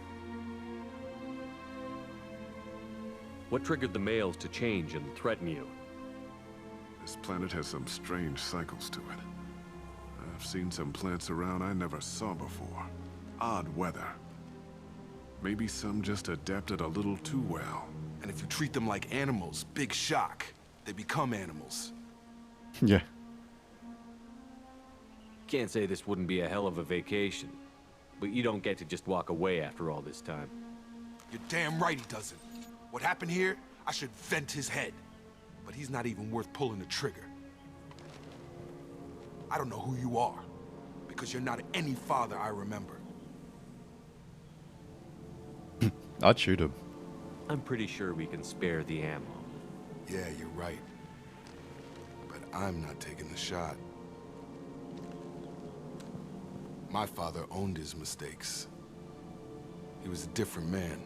What triggered the males to change and threaten you? This planet has some strange cycles to it. I've seen some plants around I never saw before. Odd weather. Maybe some just adapted a little too well. And if you treat them like animals, big shock. They become animals. Yeah. Can't say this wouldn't be a hell of a vacation. But you don't get to just walk away after all this time. You're damn right he doesn't. What happened here, I should vent his head. But he's not even worth pulling the trigger. I don't know who you are, because you're not any father I remember. I'd shoot him. I'm pretty sure we can spare the ammo. Yeah, you're right. But I'm not taking the shot. My father owned his mistakes. He was a different man.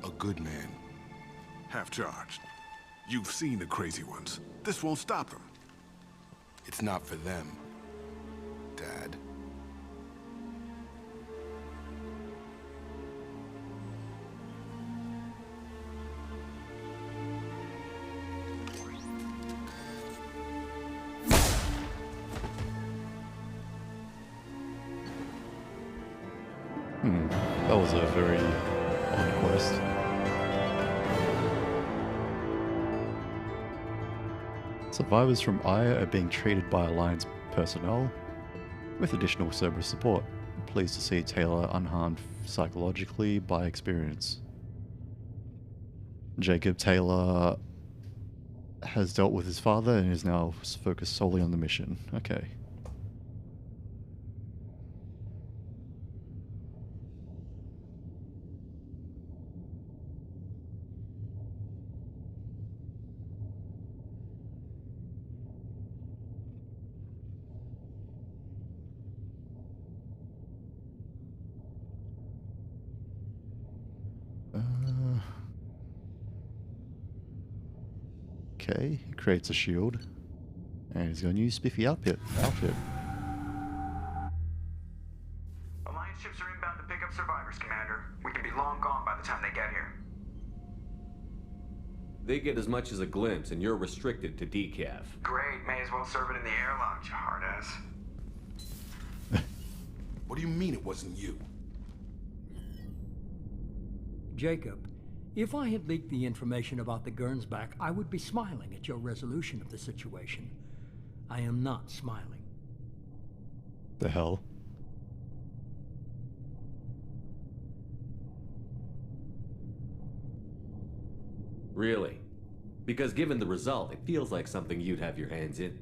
A good man. Half-charged. You've seen the crazy ones. This won't stop them. It's not for them, Dad. That was a very odd quest. Survivors from Aya are being treated by Alliance personnel with additional Cerberus support. Pleased to see Taylor unharmed psychologically by experience. Jacob Taylor has dealt with his father and is now focused solely on the mission. Okay. Okay, he creates a shield. And he's going to use Spiffy outfit. Alliance ships are inbound to pick up survivors, Commander. We can be long gone by the time they get here. They get as much as a glimpse, and you're restricted to decaf. Great, may as well serve it in the air lounge, you hard ass. What do you mean it wasn't you? Jacob, if I had leaked the information about the Gernsback, I would be smiling at your resolution of the situation. I am not smiling. The hell? Really? Because given the result, it feels like something you'd have your hands in.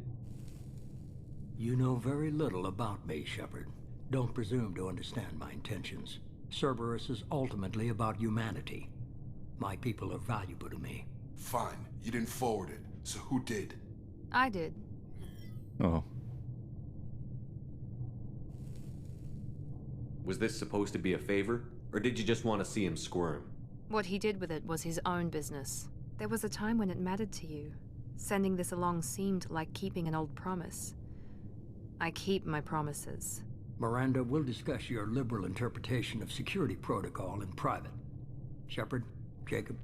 You know very little about me, Shepard. Don't presume to understand my intentions. Cerberus is ultimately about humanity. My people are valuable to me. Fine, you didn't forward it, so who did? I did. Oh. Was this supposed to be a favor, or did you just want to see him squirm? What he did with it was his own business. There was a time when it mattered to you. Sending this along seemed like keeping an old promise. I keep my promises. Miranda, we'll discuss your liberal interpretation of security protocol in private. Shepard, Jacob.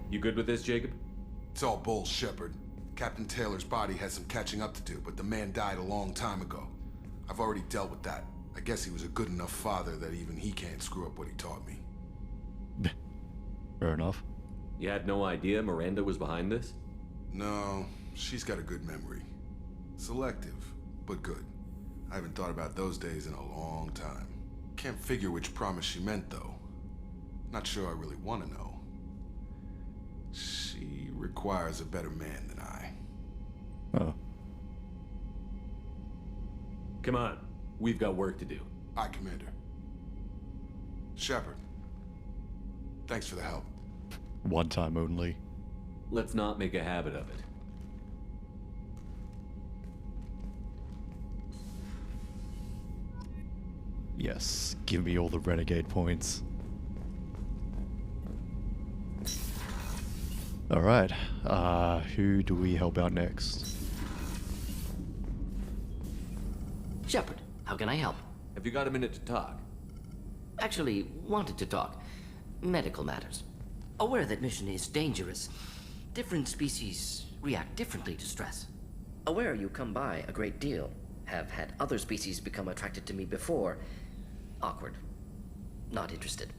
You good with this, Jacob? It's all bull, Shepard. Captain Taylor's body has some catching up to do, but the man died a long time ago. I've already dealt with that. I guess he was a good enough father that even he can't screw up what he taught me. Fair enough. You had no idea Miranda was behind this? No, she's got a good memory. Selective, but good. I haven't thought about those days in a long time. Can't figure which promise she meant, though. Not sure I really want to know. She requires a better man than I. Oh. Come on. We've got work to do. Aye, Commander. Shepard. Thanks for the help. One time only. Let's not make a habit of it. Yes, give me all the renegade points. Alright, who do we help out next? Shepard, how can I help? Have you got a minute to talk? Actually, wanted to talk. Medical matters. Aware that mission is dangerous. Different species react differently to stress. Aware you come by a great deal. Have had other species become attracted to me before. Awkward. Not interested.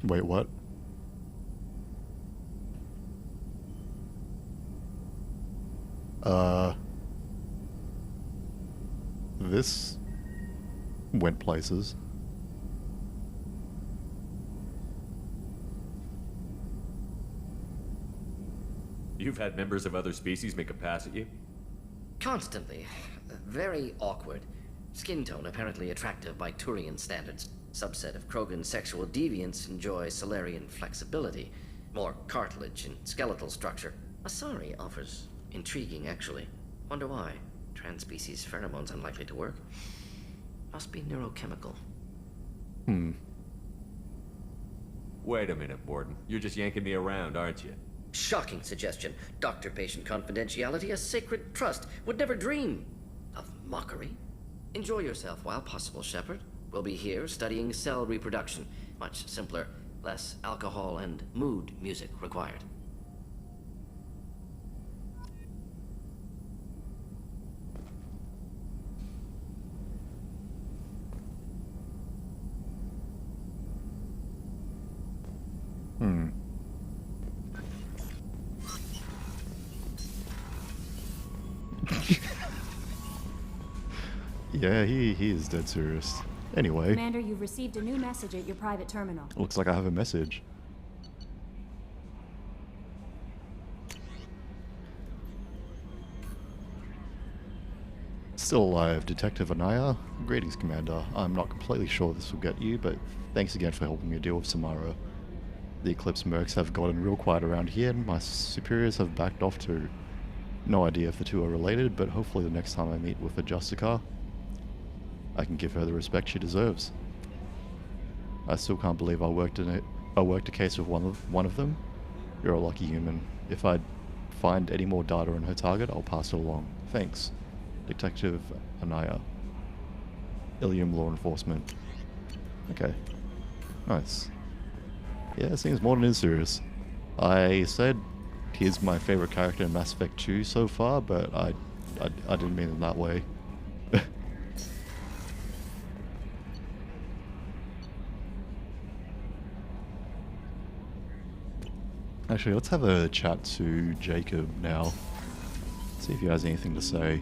Wait, what? This went places. You've had members of other species make a pass at you? Constantly. Very awkward. Skin tone apparently attractive by Turian standards. Subset of Krogan's sexual deviants enjoy Solarian flexibility. More cartilage and skeletal structure. Asari offers intriguing, actually. Wonder why. Trans-species pheromones unlikely to work. Must be neurochemical. Wait a minute, Warden. You're just yanking me around, aren't you? Shocking suggestion. Doctor-patient confidentiality, a sacred trust. Would never dream of mockery. Enjoy yourself while possible, Shepard. We'll be here studying cell reproduction. Much simpler, less alcohol and mood music required. Yeah, he is dead serious. Anyway. Commander, you've received a new message at your private terminal. Looks like I have a message. Still alive, Detective Anaya. Greetings, Commander. I'm not completely sure this will get you, but thanks again for helping me deal with Samara. The Eclipse mercs have gotten real quiet around here, and my superiors have backed off too. No idea if the two are related, but hopefully the next time I meet with a Justicar, I can give her the respect she deserves. I still can't believe I worked a case with one of them. You're a lucky human. If I find any more data on her target, I'll pass it along. Thanks, Detective Anaya. Ilium Law Enforcement. Okay. Nice. Yeah, it seems Morden is serious. I said he's my favorite character in Mass Effect 2 so far, but I didn't mean it that way. Actually, let's have a chat to Jacob now. See if he has anything to say.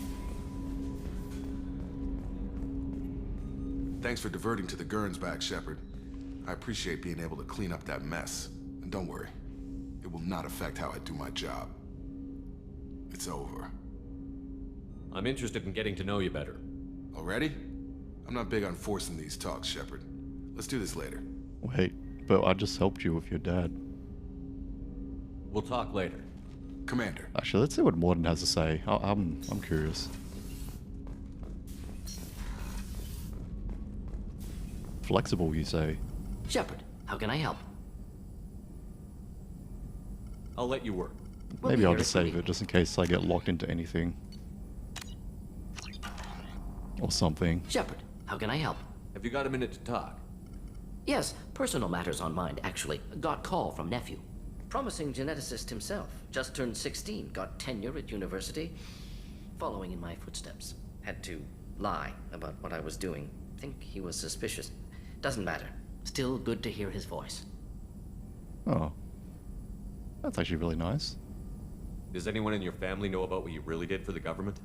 Thanks for diverting to the Gurns back, Shepard. I appreciate being able to clean up that mess. And don't worry, it will not affect how I do my job. It's over. I'm interested in getting to know you better. Already? I'm not big on forcing these talks, Shepard. Let's do this later. Wait, but I just helped you with your dad. We'll talk later. Commander. Actually, let's see what Morden has to say. I'm curious. Flexible, you say? Shepard, how can I help? I'll let you work. Maybe I'll just save it, just in case I get locked into anything. Or something. Shepard, how can I help? Have you got a minute to talk? Yes, personal matters on mind, actually. Got call from nephew. Promising geneticist himself. Just turned 16, got tenure at university. Following in my footsteps. Had to lie about what I was doing. Think he was suspicious. Doesn't matter. Still good to hear his voice. Oh. That's actually really nice. Does anyone in your family know about what you really did for the government?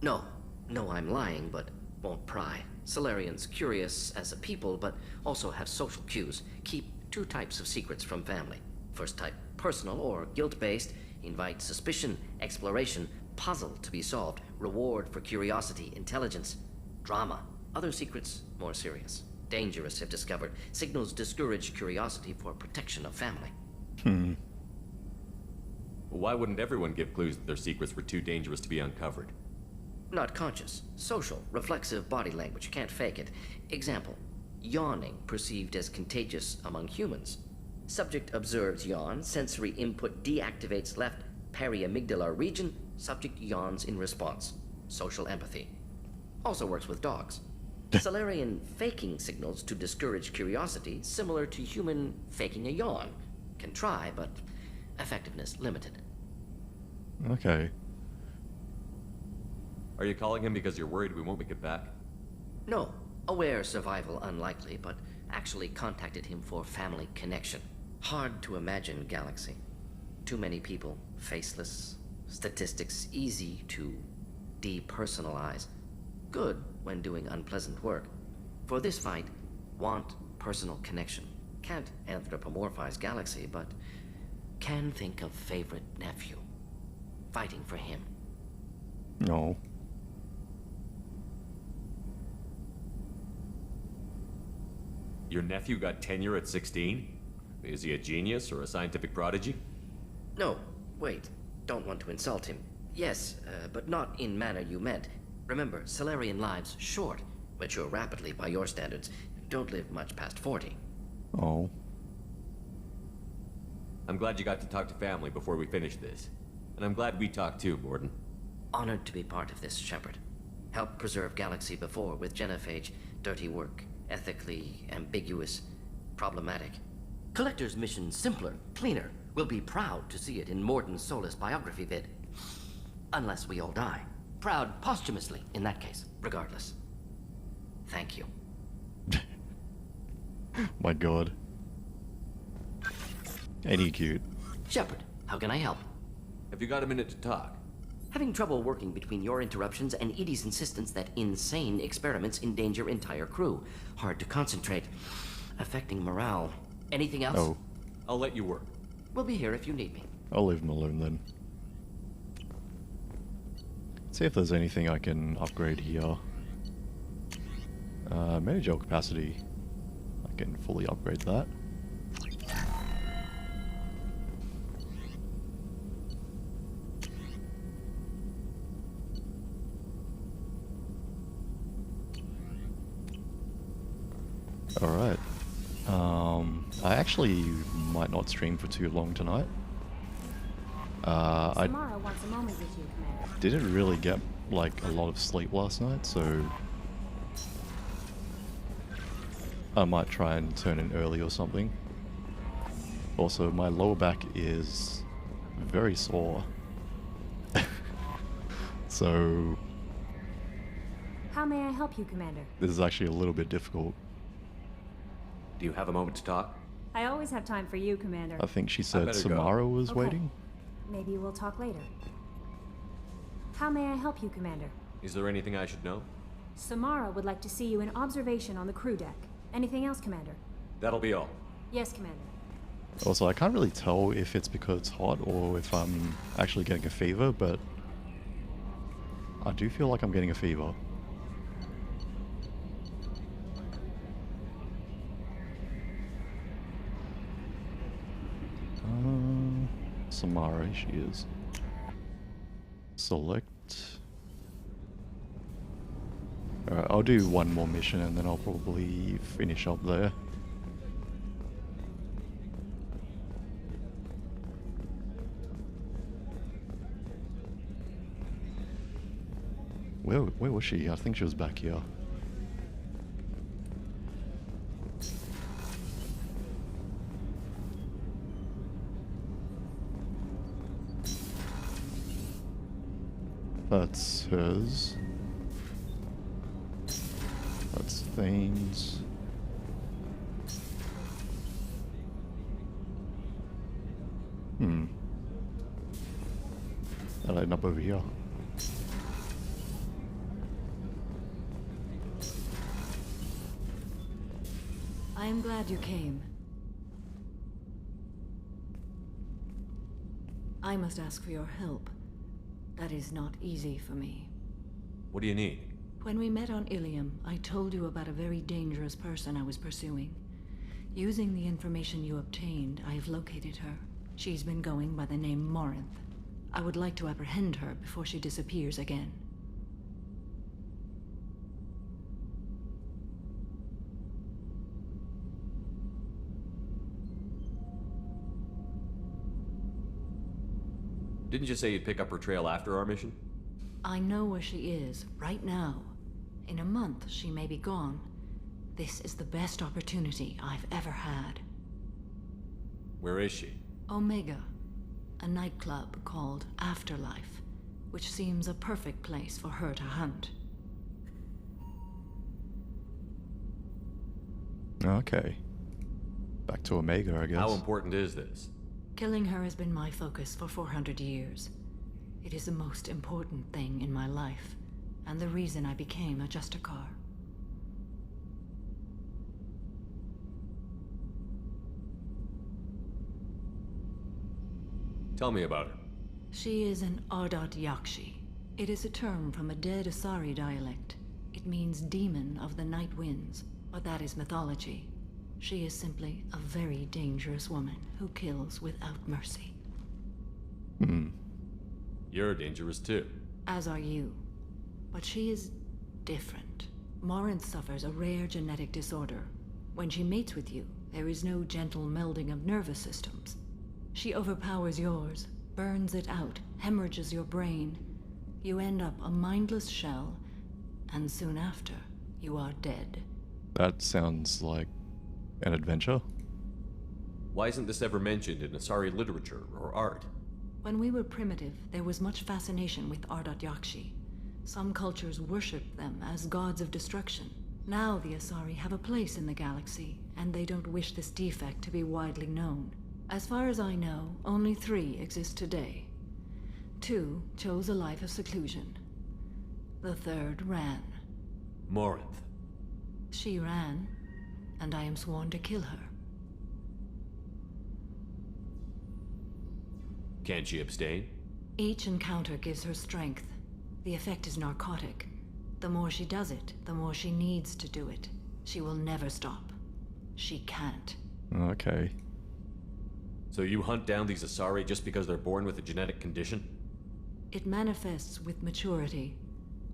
No. No, I'm lying, but won't pry. Solarians curious as a people, but also have social cues. Keep two types of secrets from family. First type, personal or guilt-based, invite suspicion, exploration, puzzle to be solved, reward for curiosity, intelligence, drama. Other secrets, more serious. Dangerous if discovered. Signals discourage curiosity for protection of family. Why wouldn't everyone give clues that their secrets were too dangerous to be uncovered? Not conscious. Social, reflexive body language. Can't fake it. Example. Yawning perceived as contagious among humans. Subject observes yawn. Sensory input deactivates left periamygdalar region. Subject yawns in response. Social empathy. Also works with dogs. Solarian faking signals to discourage curiosity, similar to human faking a yawn. Can try, but effectiveness limited. Okay. Are you calling him because you're worried we won't make it back? No. Aware survival unlikely, but actually contacted him for family connection. Hard to imagine galaxy. Too many people, faceless. Statistics easy to depersonalize. Good when doing unpleasant work. For this fight, want personal connection. Can't anthropomorphize galaxy, but can think of favorite nephew. Fighting for him. No. Your nephew got tenure at 16? Is he a genius or a scientific prodigy? No, wait. Don't want to insult him. Yes, but not in manner you meant. Remember, Solarian lives short, mature rapidly by your standards, don't live much past 40. Oh. I'm glad you got to talk to family before we finish this. And I'm glad we talked too, Morden. Honored to be part of this, Shepard. Helped preserve Galaxy before with genophage. Dirty work. Ethically ambiguous. Problematic. Collector's mission simpler, cleaner. We'll be proud to see it in Morden's Solus biography vid. Unless we all die. Proud posthumously, in that case. Regardless. Thank you. My god. Ain't he cute? Shepard, how can I help? Have you got a minute to talk? Having trouble working between your interruptions and Edie's insistence that insane experiments endanger entire crew. Hard to concentrate. Affecting morale. Anything else? Oh. I'll let you work. We'll be here if you need me. I'll leave him alone then. See if there's anything I can upgrade here. Manager capacity. I can fully upgrade that. Alright. I actually might not stream for too long tonight. I Samara wants a moment with you, Commander. didn't really get like a lot of sleep last night, so I might try and turn in early or something. Also, my lower back is very sore. So How may I help you, Commander? this is actually a little bit difficult. Do you have a moment to talk? I always have time for you, Commander. I think she said better Samara was Okay. waiting. Maybe we'll talk later. How may I help you, Commander? Is there anything I should know? Samara would like to see you in observation on the crew deck. Anything else, Commander? That'll be all. Yes, Commander. Also, I can't really tell if it's because it's hot or if I'm actually getting a fever, but I do feel like I'm getting a fever. Samara, she is. Select. Alright, I'll do one more mission and then I'll probably finish up there. Where was she? I think she was back here. That's hers. That's Thane's. I'll end up over here. I am glad you came. I must ask for your help. That is not easy for me. What do you need? When we met on Ilium, I told you about a very dangerous person I was pursuing. Using the information you obtained, I have located her. She's been going by the name Morinth. I would like to apprehend her before she disappears again. Didn't you say you'd pick up her trail after our mission? I know where she is, right now. In a month, she may be gone. This is the best opportunity I've ever had. Where is she? Omega, a nightclub called Afterlife, which seems a perfect place for her to hunt. Okay. Back to Omega, I guess. How important is this? Killing her has been my focus for 400 years. It is the most important thing in my life, and the reason I became a Justicar. Tell me about her. She is an Ardat Yakshi. It is a term from a dead Asari dialect. It means demon of the night winds, but that is mythology. She is simply a very dangerous woman who kills without mercy. You're dangerous too. As are you. But she is different. Morinth suffers a rare genetic disorder. When she mates with you, there is no gentle melding of nervous systems. She overpowers yours, burns it out, hemorrhages your brain. You end up a mindless shell, and soon after, you are dead. That sounds like an adventure. Why isn't this ever mentioned in Asari literature or art? When we were primitive, there was much fascination with Ardat Yakshi. Some cultures worshipped them as gods of destruction. Now the Asari have a place in the galaxy, and they don't wish this defect to be widely known. As far as I know, only 3 exist today. 2 chose a life of seclusion. The 3rd ran. Morinth. She ran, and I am sworn to kill her. Can she abstain? Each encounter gives her strength. The effect is narcotic. The more she does it, the more she needs to do it. She will never stop. She can't. Okay. So you hunt down these Asari just because they're born with a genetic condition? It manifests with maturity.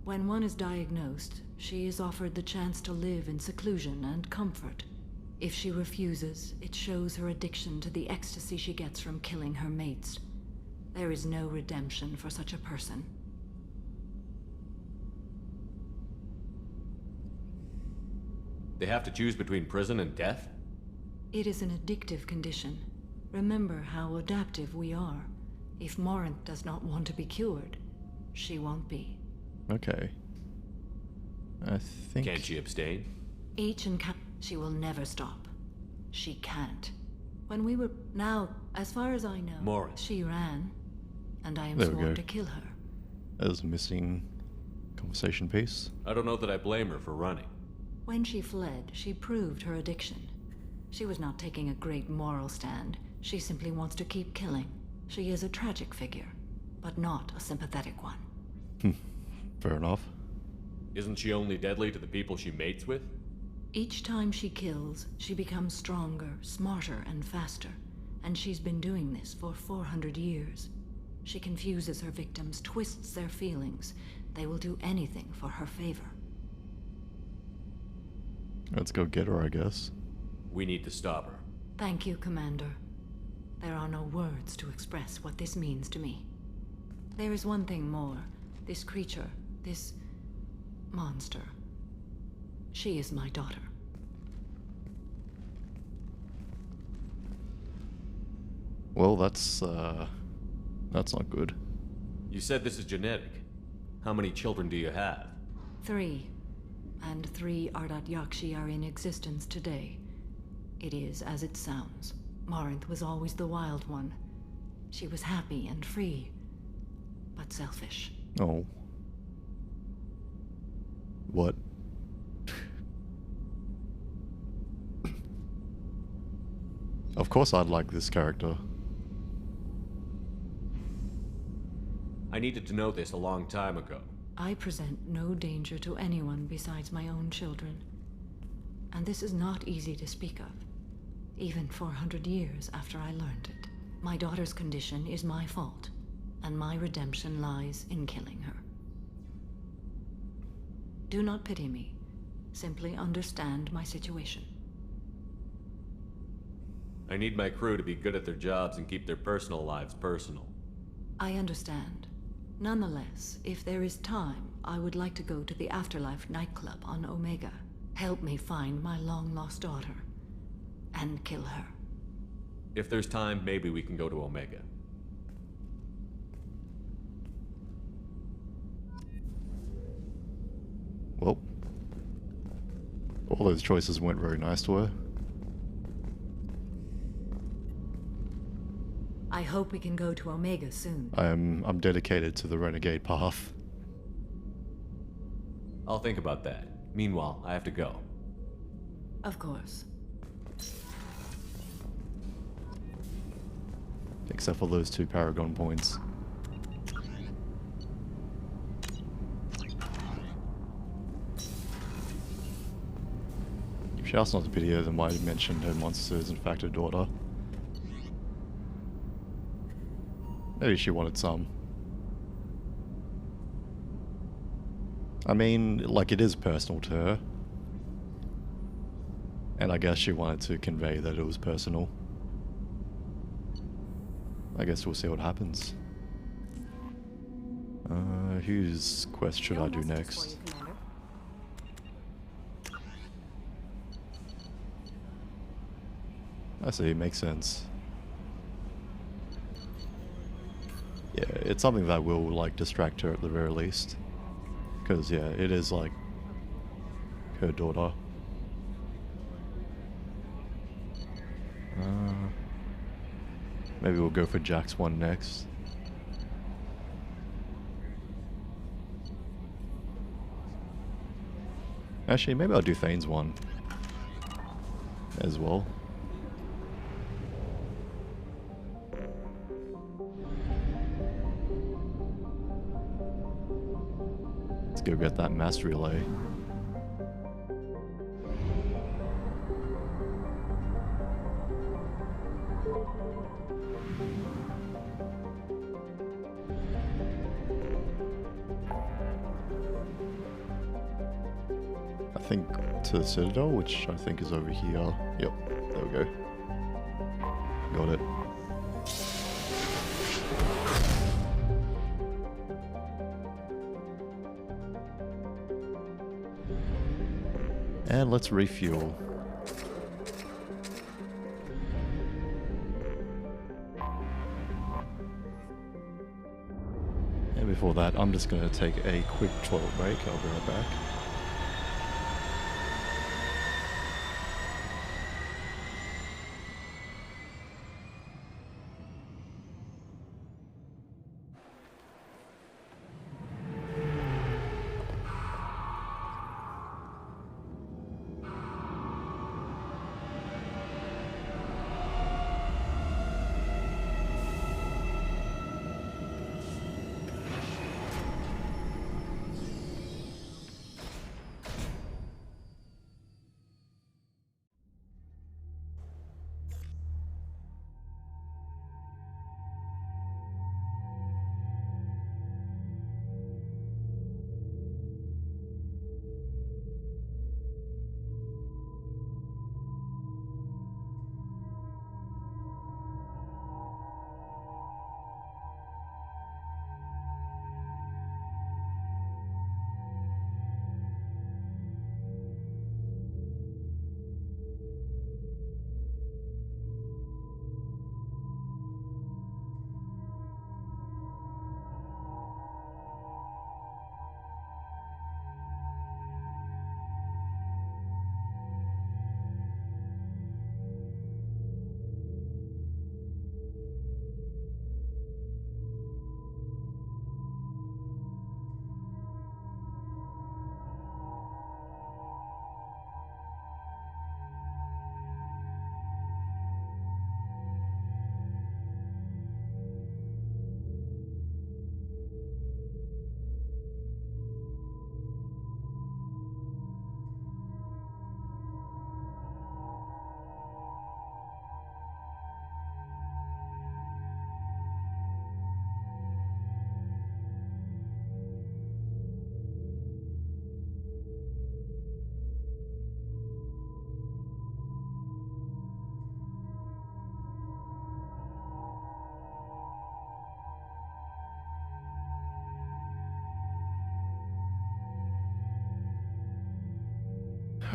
When one is diagnosed, she is offered the chance to live in seclusion and comfort. If she refuses, it shows her addiction to the ecstasy she gets from killing her mates. There is no redemption for such a person. They have to choose between prison and death? It is an addictive condition. Remember how adaptive we are. If Morinth does not want to be cured, she won't be. Okay. I think... Can she abstain? Each encounter, she will never stop. She can't. When we were... Now, as far as I know, Morinth. She ran, and I am There we sworn go. to kill her. There's a missing conversation piece. I don't know that I blame her for running. When she fled, she proved her addiction. She was not taking a great moral stand. She simply wants to keep killing. She is a tragic figure, but not a sympathetic one. Fair enough. Isn't she only deadly to the people she mates with? Each time she kills, she becomes stronger, smarter, and faster. And she's been doing this for 400 years. She confuses her victims, twists their feelings. They will do anything for her favor. Let's go get her, I guess. We need to stop her. Thank you, Commander. There are no words to express what this means to me. There is one thing more. This creature, this monster. She is my daughter. Well, that's not good. You said this is genetic. How many children do you have? 3. And 3 Ardat Yakshi are in existence today. It is as it sounds. Morinth was always the wild one. She was happy and free, but selfish. Oh. What? Of course I'd like this character. I needed to know this a long time ago. I present no danger to anyone besides my own children. And this is not easy to speak of, even 400 years after I learned it. My daughter's condition is my fault, and my redemption lies in killing her. Do not pity me. Simply understand my situation. I need my crew to be good at their jobs and keep their personal lives personal. I understand. Nonetheless, if there is time, I would like to go to the Afterlife nightclub on Omega. Help me find my long-lost daughter, and kill her. If there's time, maybe we can go to Omega. Well, all those choices weren't very nice to her. I hope we can go to Omega soon. I'm dedicated to the renegade path. I'll think about that. Meanwhile, I have to go. Of course. Except for those 2 Paragon points. If she asked not to pity her, then why mention her monster is in fact her daughter? Maybe she wanted some. I mean, like, it is personal to her. And I guess she wanted to convey that it was personal. I guess we'll see what happens. Whose quest should I do next? I see, makes sense. Yeah, it's something that will, like, distract her at the very least. Because, yeah, it is, like, her daughter. Maybe we'll go for Jack's one next. Actually, maybe I'll do Thane's one as well. Let's go get that mass relay. I think to the Citadel, which I think is over here. Yep, there we go. Got it. And let's refuel. And before that, I'm just going to take a quick toilet break. I'll be right back.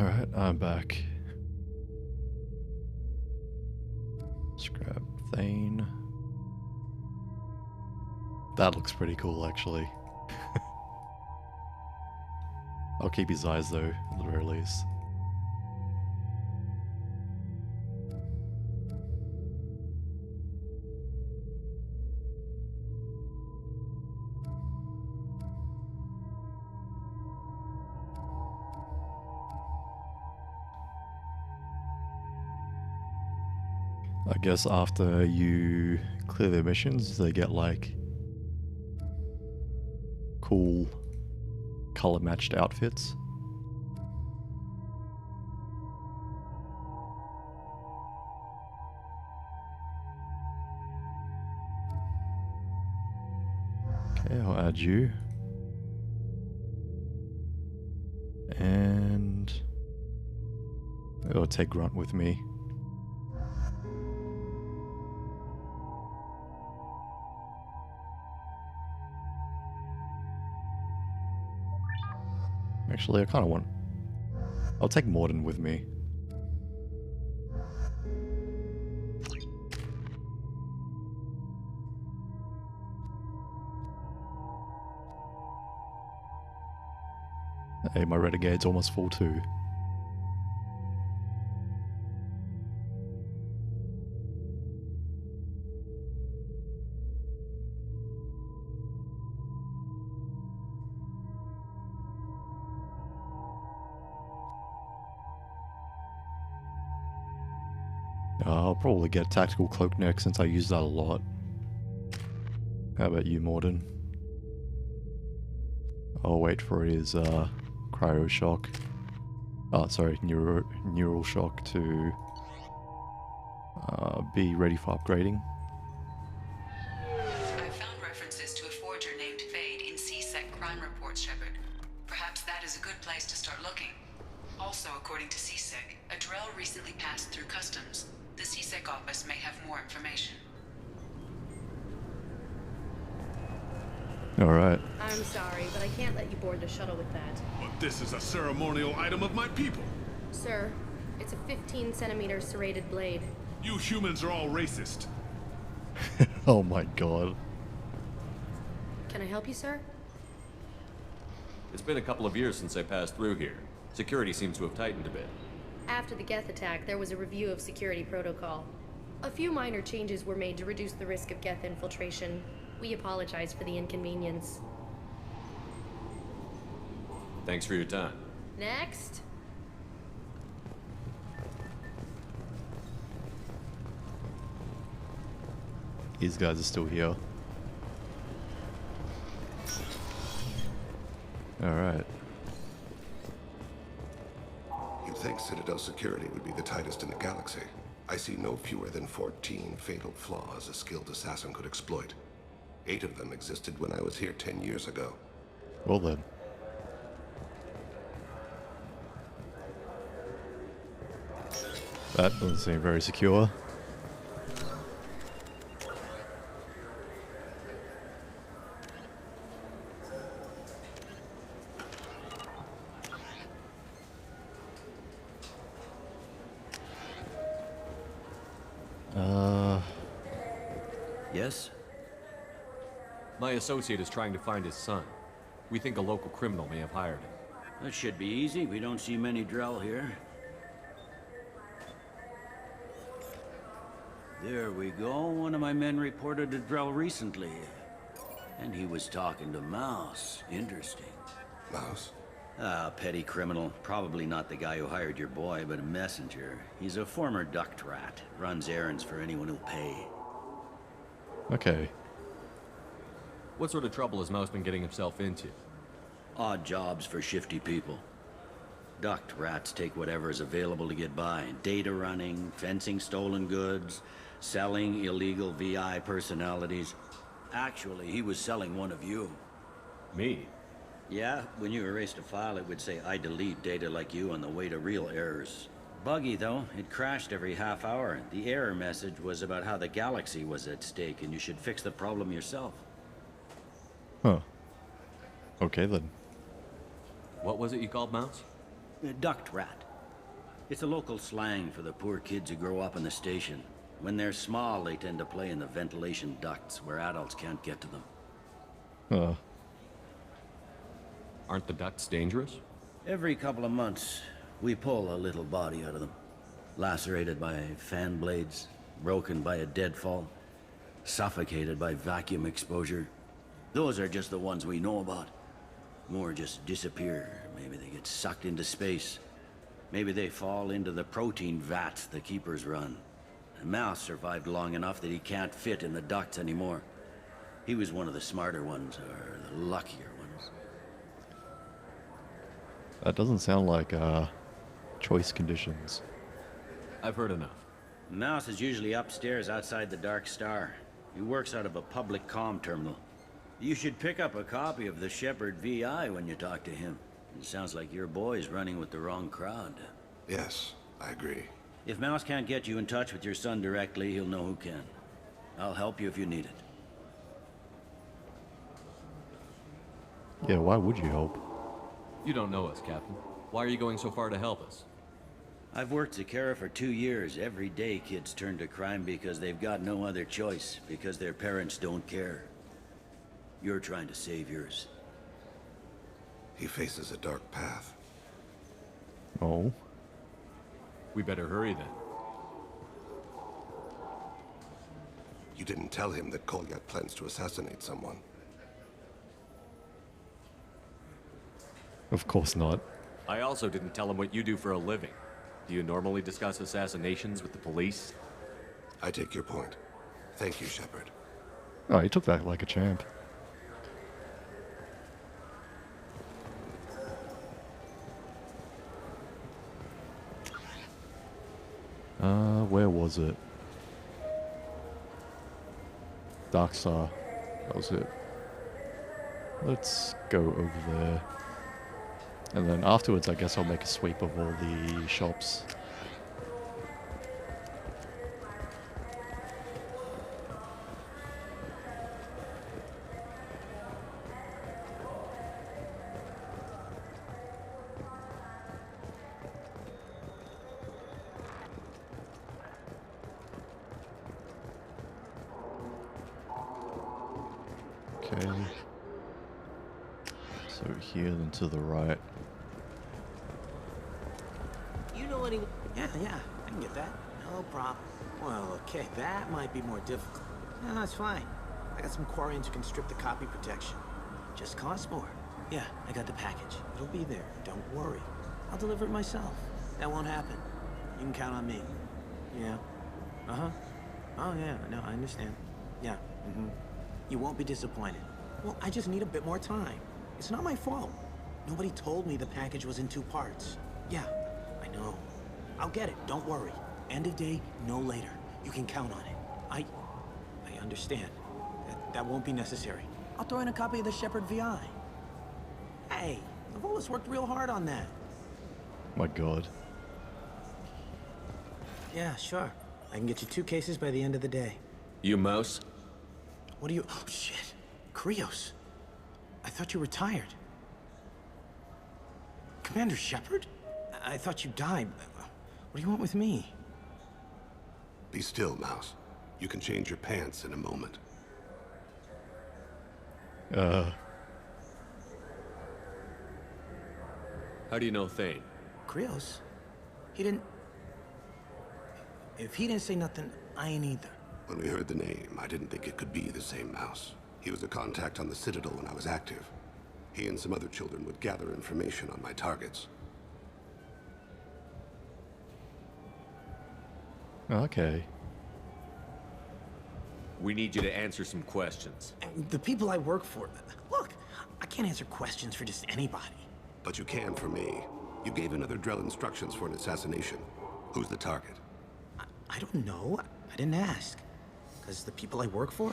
Alright, I'm back. Let's grab Thane. That looks pretty cool, actually. I'll keep his eyes, though, at the very least. I guess after you clear their missions, they get, like, cool color-matched outfits. Okay, I'll add you. I'll take Grunt with me. Actually, I kind of want... I'll take Morden with me. Hey, my Renegade's almost full too. I'll probably get a tactical cloak next since I use that a lot. How about you, Morden? I'll wait for his cryo shock. Oh, sorry, neural shock to be ready for upgrading. I found references to a forger named Fade in CSEC crime reports, Shepard. Perhaps that is a good place to start looking. Also, according to CSEC, a Drell recently passed through customs. The CSEC office may have more information. Alright. I'm sorry, but I can't let you board the shuttle with that. But this is a ceremonial item of my people. Sir, it's a 15-centimeter serrated blade. You humans are all racist. Oh my god. Can I help you, sir? It's been a couple of years since I passed through here. Security seems to have tightened a bit. After the Geth attack, there was a review of security protocol. A few minor changes were made to reduce the risk of Geth infiltration. We apologize for the inconvenience. Thanks for your time. Next. These guys are still here. Alright. You'd think Citadel security would be the tightest in the galaxy. I see no fewer than 14 fatal flaws a skilled assassin could exploit. 8 of them existed when I was here 10 years ago. Well then. That doesn't seem very secure. Yes? My associate is trying to find his son. We think a local criminal may have hired him. That should be easy. We don't see many Drell here. There we go. One of my men reported a Drell recently. And he was talking to Mouse. Interesting. Mouse? Ah, petty criminal. Probably not the guy who hired your boy, but a messenger. He's a former duct rat. Runs errands for anyone who'll pay. Okay. What sort of trouble has Mouse been getting himself into? Odd jobs for shifty people. Duct rats take whatever is available to get by. Data running, fencing stolen goods, selling illegal VI personalities. Actually, he was selling one of you. Me? Yeah, when you erased a file, it would say, I delete data like you on the way to real errors. Buggy, though. It crashed every half hour. The error message was about how the galaxy was at stake, and you should fix the problem yourself. Huh. Okay, then. What was it you called Mouse? A duct rat. It's a local slang for the poor kids who grow up in the station. When they're small, they tend to play in the ventilation ducts, where adults can't get to them. Huh. Aren't the ducts dangerous? Every couple of months, we pull a little body out of them. Lacerated by fan blades, broken by a deadfall, suffocated by vacuum exposure. Those are just the ones we know about. More just disappear. Maybe they get sucked into space. Maybe they fall into the protein vats the Keepers run. The Mouse survived long enough that he can't fit in the ducts anymore. He was one of the smarter ones, or the luckier ones. That doesn't sound like, choice conditions. I've heard enough. Mouse is usually upstairs outside the Dark Star. He works out of a public comm terminal. You should pick up a copy of the Shepard VI when you talk to him. It sounds like your boy's running with the wrong crowd. Yes, I agree. If Mouse can't get you in touch with your son directly, he'll know who can. I'll help you if you need it. Yeah, why would you help? You don't know us, Captain. Why are you going so far to help us? I've worked Zakera for 2 years. Every day kids turn to crime because they've got no other choice, because their parents don't care. You're trying to save yours. He faces a dark path. Oh. We better hurry then. You didn't tell him that Kolyat plans to assassinate someone. Of course not. I also didn't tell him what you do for a living. Do you normally discuss assassinations with the police? I take your point. Thank you, Shepard. Oh, he took that like a champ. Where was it? Dark Star. That was it. Let's go over there. And then afterwards, I guess I'll make a sweep of all the shops. Okay. So here then to the right. You know anyone? Yeah, I can get that. No problem. Well, okay, that might be more difficult. No, that's fine. I got some Quarians who can strip the copy protection. Just costs more. Yeah, I got the package. It'll be there. Don't worry. I'll deliver it myself. That won't happen. You can count on me. Yeah. Uh-huh. Oh, yeah, no, I understand. Yeah, You won't be disappointed. Well, I just need a bit more time. It's not my fault. Nobody told me the package was in 2 parts. Yeah, I know. I'll get it, don't worry. End of day, no later. You can count on it. I understand. That won't be necessary. I'll throw in a copy of the Shepard VI. Hey, Lavola's worked real hard on that. My god. Yeah, sure. I can get you 2 cases by the end of the day. You Mouse? What are you... Oh, shit. Krios. I thought you were retired. Commander Shepard? I thought you died. What do you want with me? Be still, Mouse. You can change your pants in a moment. How do you know Thane? Krios? He didn't... If he didn't say nothing, I ain't either. When we heard the name, I didn't think it could be the same Mouse. He was a contact on the Citadel when I was active. He and some other children would gather information on my targets. Okay. We need you to answer some questions. The people I work for... Look, I can't answer questions for just anybody. But you can for me. You gave another Drell instructions for an assassination. Who's the target? I don't know. I didn't ask. Because the people I work for...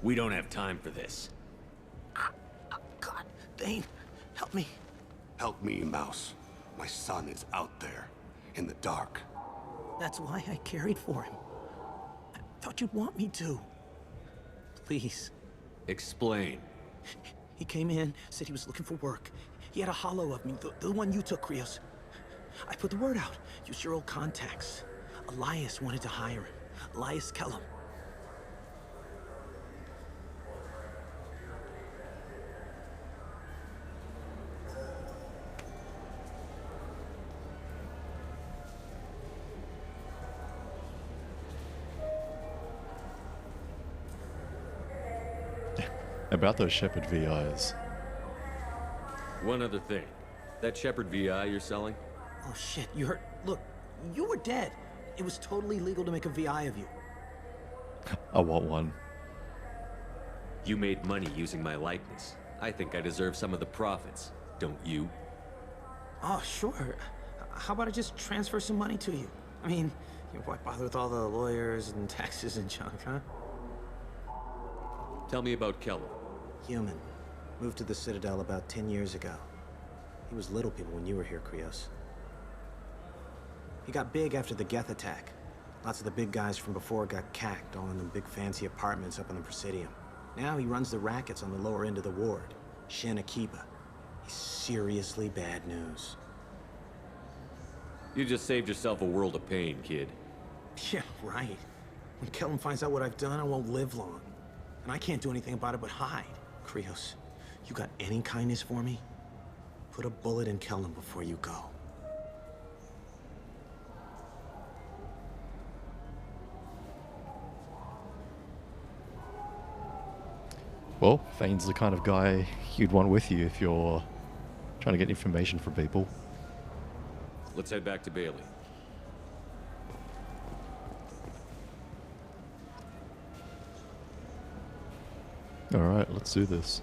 We don't have time for this. God, Thane, help me. Help me, Mouse. My son is out there, in the dark. That's why I carried for him. I thought you'd want me to. Please. Explain. He came in, said he was looking for work. He had a hollow of me, the one you took, Krios. I put the word out. Use your old contacts. Elias wanted to hire him. Elias Kellum. About those Shepard VIs. One other thing. That Shepard VI you're selling? Oh shit, you heard? Look, you were dead. It was totally legal to make a VI of you. I want one. You made money using my likeness. I think I deserve some of the profits, don't you? Oh, sure. How about I just transfer some money to you? I mean, why bother with all the lawyers and taxes and junk, huh? Tell me about Kellum. Human. Moved to the Citadel about 10 years ago. He was little people when you were here, Krios. He got big after the Geth attack. Lots of the big guys from before got cacked, all in them big fancy apartments up in the Presidium. Now he runs the rackets on the lower end of the ward, Shin Akiba. He's seriously bad news. You just saved yourself a world of pain, kid. Yeah, right. When Kellum finds out what I've done, I won't live long. And I can't do anything about it but hide. Krios, you got any kindness for me? Put a bullet in Kellum before you go. Well, Fane's the kind of guy you'd want with you if you're trying to get information from people. Let's head back to Bailey. Alright, let's do this.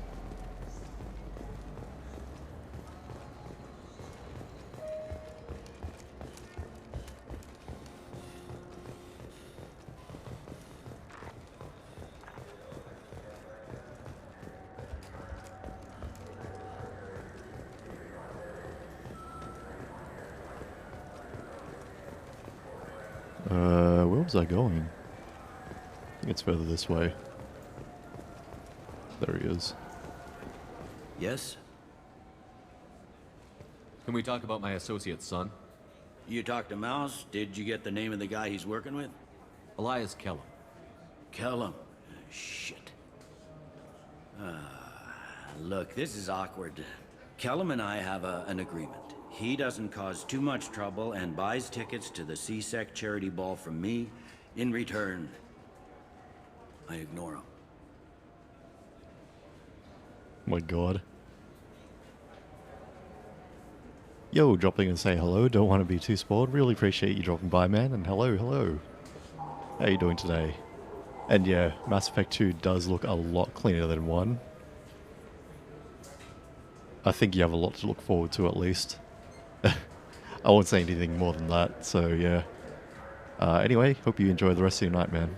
Where was I going? I think it's further this way. There he is. Yes? Can we talk about my associate's son? You talked to Mouse? Did you get the name of the guy he's working with? Elias Kellum. Kellum? Shit. Look, this is awkward. Kellum and I have an agreement. He doesn't cause too much trouble and buys tickets to the CSEC charity ball from me. In return, I ignore him. My god. Yo, dropping and say hello. Don't want to be too spoiled. Really appreciate you dropping by, man. And hello, hello. How you doing today? And yeah, Mass Effect 2 does look a lot cleaner than 1. I think you have a lot to look forward to, at least. I won't say anything more than that, so yeah. Anyway, hope you enjoy the rest of your night, man.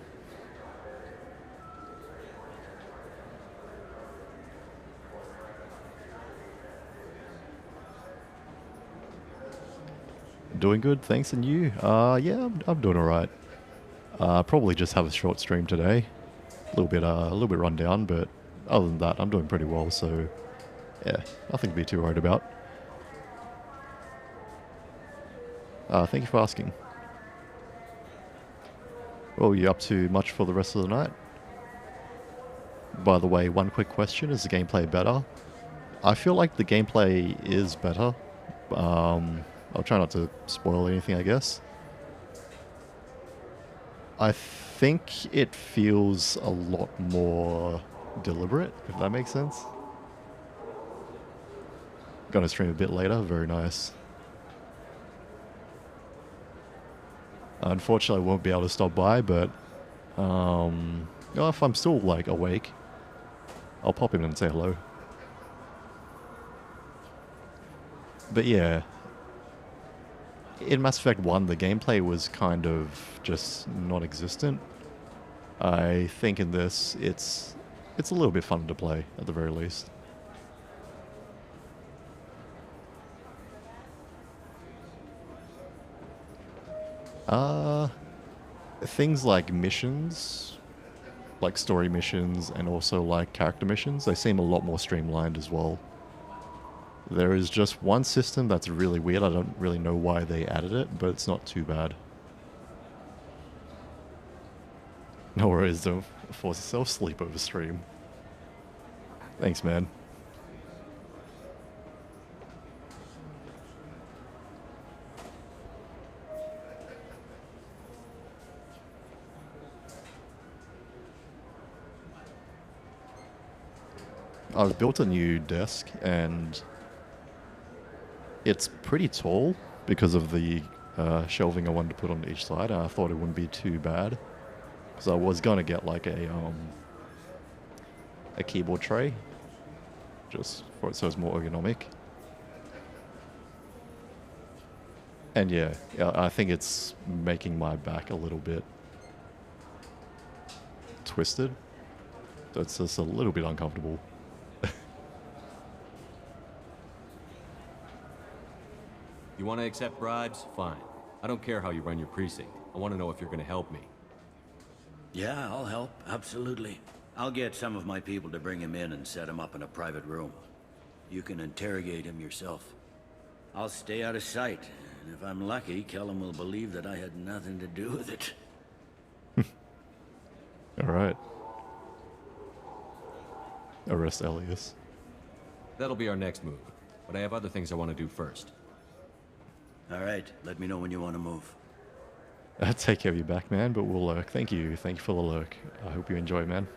Doing good, thanks, and you? Yeah, I'm doing alright. Probably just have a short stream today. A little bit run down, but other than that, I'm doing pretty well, so yeah, nothing to be too worried about. Thank you for asking. Well, you up to much for the rest of the night? By the way, one quick question, is the gameplay better? I feel like the gameplay is better. I'll try not to spoil anything, I guess. I think it feels a lot more deliberate, if that makes sense. Gonna stream a bit later, very nice. Unfortunately, I won't be able to stop by, but if I'm still like awake, I'll pop in and say hello. But yeah, in Mass Effect 1, the gameplay was kind of just non-existent. I think in this, it's a little bit fun to play, at the very least. Things like missions, like story missions, and also like character missions, they seem a lot more streamlined as well. There is just one system that's really weird. I don't really know why they added it, but it's not too bad. No worries, don't force yourself sleep over stream. Thanks, man. I've built a new desk and it's pretty tall because of the shelving I wanted to put on each side. And I thought it wouldn't be too bad because I was gonna get like a keyboard tray just for it so it's more ergonomic. And yeah, I think it's making my back a little bit twisted, so it's just a little bit uncomfortable. You want to accept bribes? Fine. I don't care how you run your precinct. I want to know if you're going to help me. Yeah, I'll help, absolutely. I'll get some of my people to bring him in and set him up in a private room. You can interrogate him yourself. I'll stay out of sight, and if I'm lucky, Kellum will believe that I had nothing to do with it. Alright. Arrest Elias. That'll be our next move, but I have other things I want to do first. Alright, let me know when you want to move. Take care of your back, man, but we'll lurk. Thank you for the lurk. I hope you enjoy, man.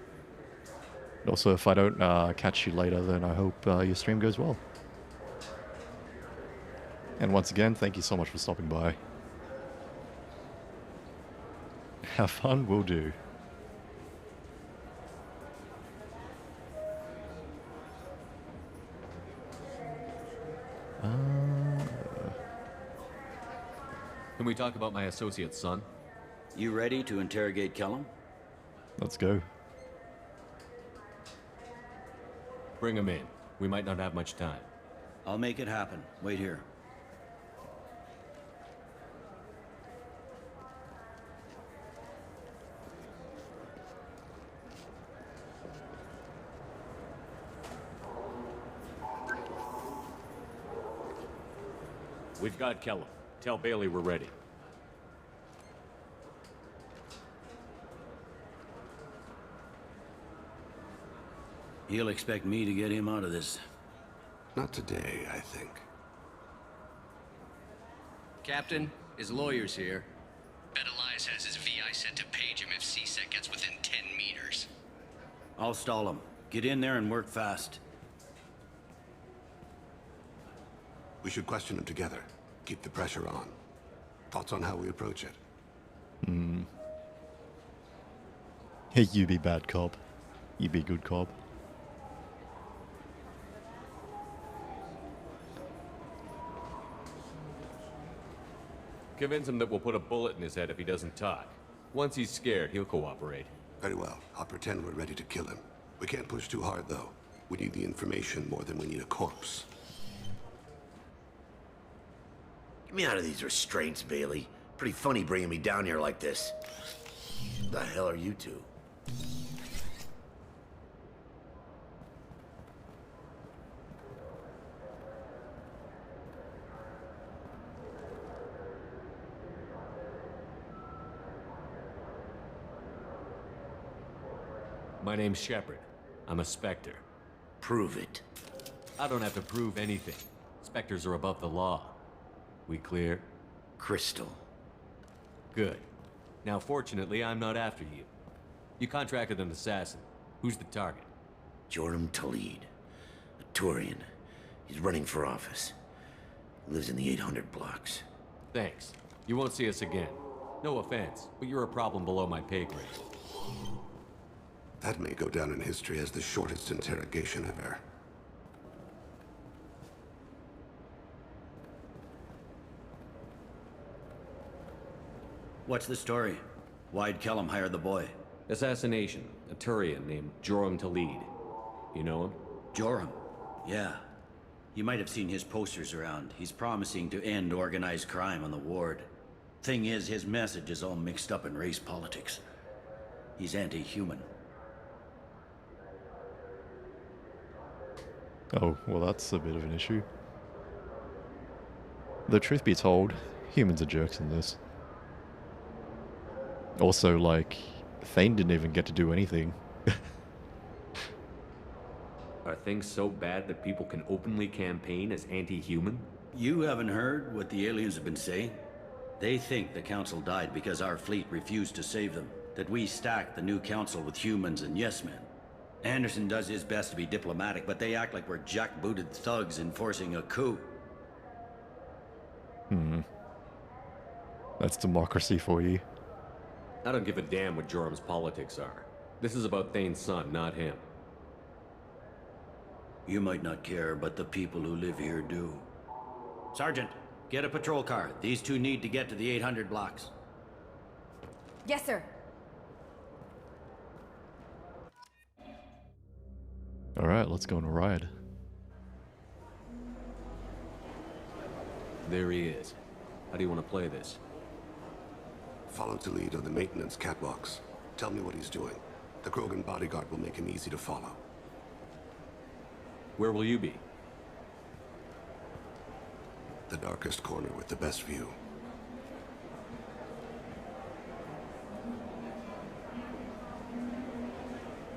Also, if I don't catch you later, then I hope your stream goes well. And once again, thank you so much for stopping by. Have fun, will do. Can we talk about my associate's son? You ready to interrogate Kellum? Let's go. Bring him in. We might not have much time. I'll make it happen. Wait here. We've got Kellum. Tell Bailey we're ready. He'll expect me to get him out of this. Not today, I think. Captain, his lawyer's here. Bet Elias has his VI set to page him if CSEC gets within 10 meters. I'll stall him. Get in there and work fast. We should question him together. Keep the pressure on. Thoughts on how we approach it? Hey, you be bad cop. You be good cop. Convince him that we'll put a bullet in his head if he doesn't talk. Once he's scared, he'll cooperate. Very well. I'll pretend we're ready to kill him. We can't push too hard, though. We need the information more than we need a corpse. Get me out of these restraints, Bailey. Pretty funny bringing me down here like this. The hell are you two? My name's Shepard. I'm a Spectre. Prove it. I don't have to prove anything. Spectres are above the law. We clear? Crystal. Good. Now, fortunately, I'm not after you. You contracted an assassin. Who's the target? Joram Talid. A Turian. He's running for office. Lives in the 800 blocks. Thanks. You won't see us again. No offense, but you're a problem below my pay grade. That may go down in history as the shortest interrogation ever. What's the story? Why'd Kellum hire the boy? Assassination. A Turian named Joram Talid. You know him? Joram? Yeah. You might have seen his posters around. He's promising to end organized crime on the ward. Thing is, his message is all mixed up in race politics. He's anti-human. Oh, well that's a bit of an issue. The truth be told, humans are jerks in this. Also, like, Thane didn't even get to do anything. Are things so bad that people can openly campaign as anti-human? You haven't heard what the aliens have been saying? They think the Council died because our fleet refused to save them. That we stacked the new Council with humans and yes-men. Anderson does his best to be diplomatic, but they act like we're jackbooted thugs enforcing a coup. That's democracy for you. I don't give a damn what Joram's politics are. This is about Thane's son, not him. You might not care, but the people who live here do. Sergeant, get a patrol car. These two need to get to the 800 blocks. Yes, sir. Alright, let's go on a ride. There he is. How do you want to play this? Follow to lead on the maintenance catwalks. Tell me what he's doing. The Krogan bodyguard will make him easy to follow. Where will you be? The darkest corner with the best view.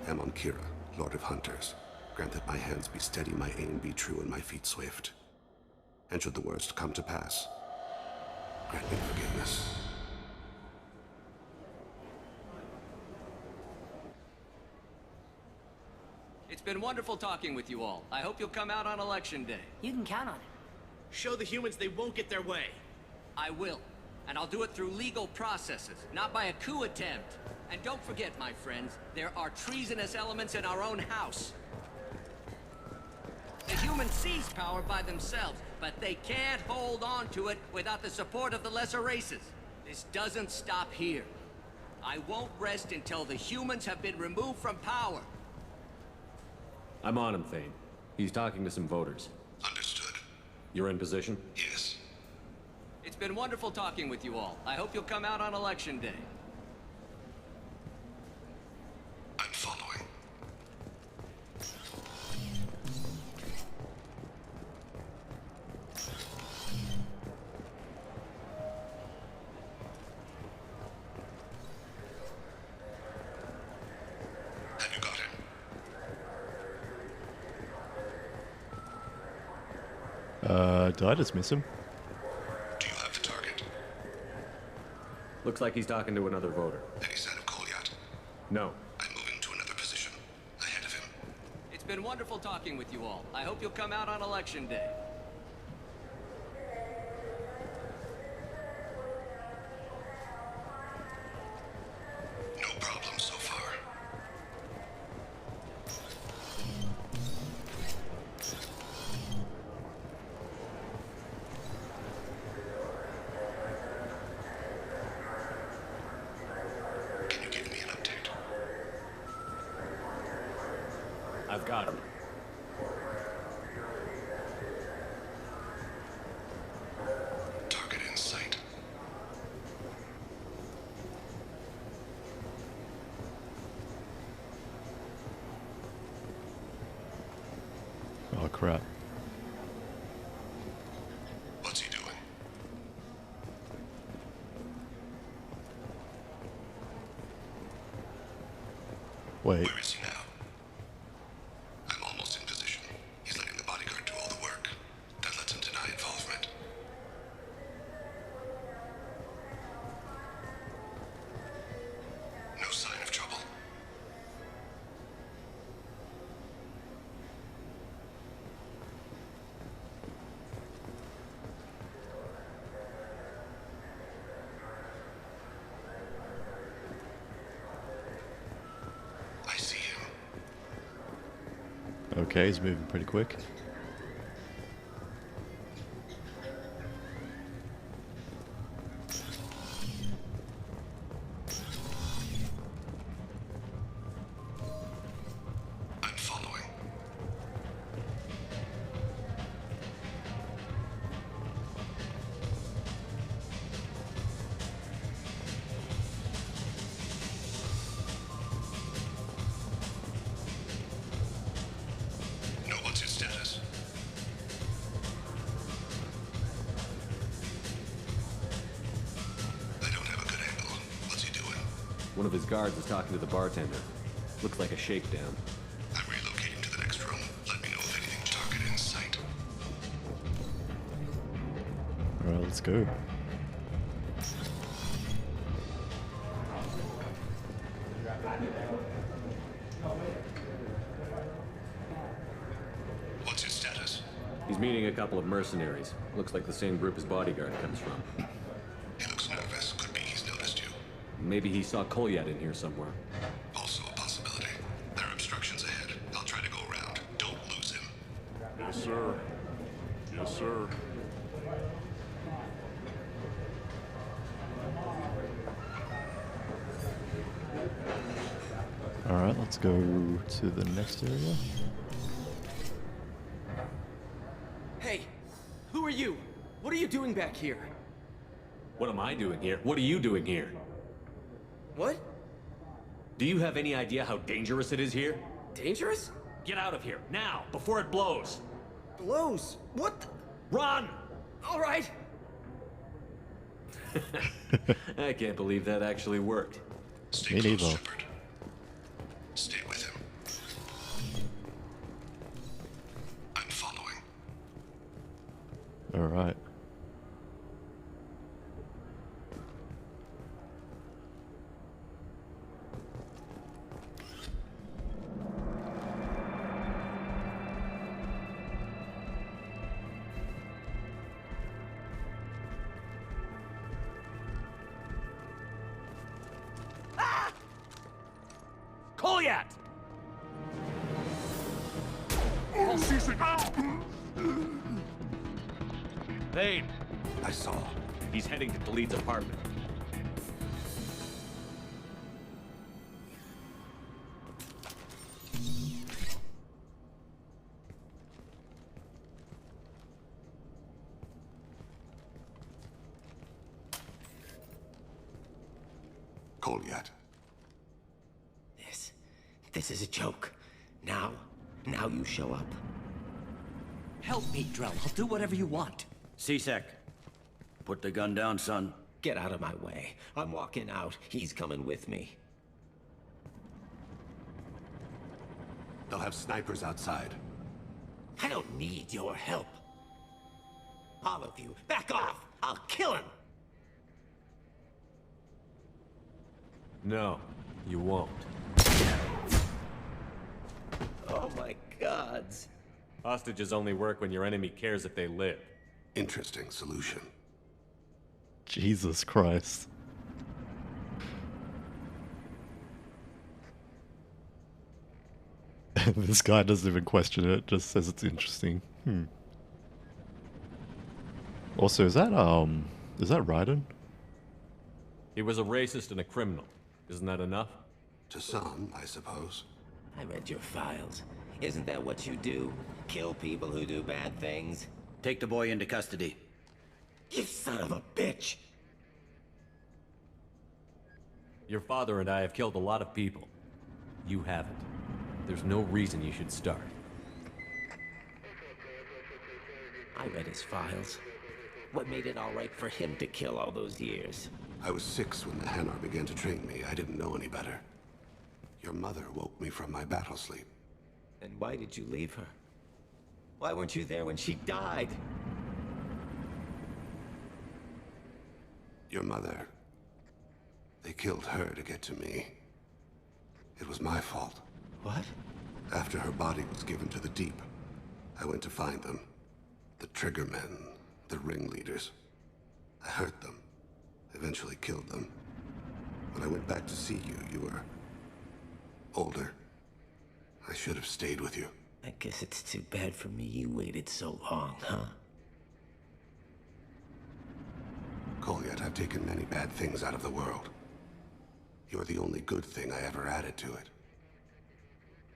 Amon Kira, Lord of Hunters. Grant that my hands be steady, my aim be true, and my feet swift. And should the worst come to pass, grant me forgiveness. It's been wonderful talking with you all. I hope you'll come out on Election Day. You can count on it. Show the humans they won't get their way. I will. And I'll do it through legal processes, not by a coup attempt. And don't forget, my friends, there are treasonous elements in our own house. The humans seize power by themselves, but they can't hold on to it without the support of the lesser races. This doesn't stop here. I won't rest until the humans have been removed from power. I'm on him, Thane. He's talking to some voters. Understood. You're in position? Yes. It's been wonderful talking with you all. I hope you'll come out on Election Day. I'm following. Have you got him? Did I just miss him? Do you have the target? Looks like he's talking to another voter. Any sign of Kolyat? No. I'm moving to another position. Ahead of him. It's been wonderful talking with you all. I hope you'll come out on Election Day. No problem so far. Can you give me an update? I've got him. Target in sight. Oh crap. What's he doing? Wait. Where is he now? I'm almost in position. He's letting the bodyguard do all the work. That lets him deny involvement. No sign of trouble. I see him. Okay, he's moving pretty quick. I'm following. No, what's his status? I don't have a good angle. What's he doing? One of his guards is talking to the bartender. Looks like a shakedown. I'm relocating to the next room. Let me know if anything's target in sight. Alright, let's go. What's his status? He's meeting a couple of mercenaries. Looks like the same group his bodyguard comes from. He looks nervous. Could be he's noticed you. Maybe he saw Kolyat in here somewhere. Also a possibility. There are obstructions ahead. I'll try to go around. Don't lose him. Yes, sir. Yes, sir. Alright, let's go to the next area. Hey, who are you? What are you doing back here? What am I doing here? What are you doing here? What? Do you have any idea how dangerous it is here? Dangerous? Get out of here, now, before it blows! Blows? What the... Run! All right. I can't believe that actually worked. Stay close, Shepard. Stay with him. I'm following. All right. Goliath! All season. Vane. I saw. He's heading to Khalid's apartment. Goliath. This is a joke. Now you show up. Help me, Drell. I'll do whatever you want. C-Sec. Put the gun down, son. Get out of my way. I'm walking out. He's coming with me. They'll have snipers outside. I don't need your help. All of you, back off! I'll kill him! No, you won't. Oh my gods. Hostages only work when your enemy cares if they live. Interesting solution. Jesus Christ. This guy doesn't even question it, just says it's interesting. Also, is that Raiden? He was a racist and a criminal. Isn't that enough? To some, I suppose. I read your files. Isn't that what you do? Kill people who do bad things? Take the boy into custody. You son of a bitch! Your father and I have killed a lot of people. You haven't. There's no reason you should start. I read his files. What made it all right for him to kill all those years? I was 6 when the Hanar began to train me. I didn't know any better. Your mother woke me from my battle sleep. Then why did you leave her? Why weren't you there when she died? Your mother. They killed her to get to me. It was my fault. What? After her body was given to the Deep, I went to find them. The Triggermen, the ringleaders. I hurt them. Eventually killed them. When I went back to see you, you were older. I should have stayed with you. I guess it's too bad for me you waited so long, huh? Goliath, I've taken many bad things out of the world. You're the only good thing I ever added to it.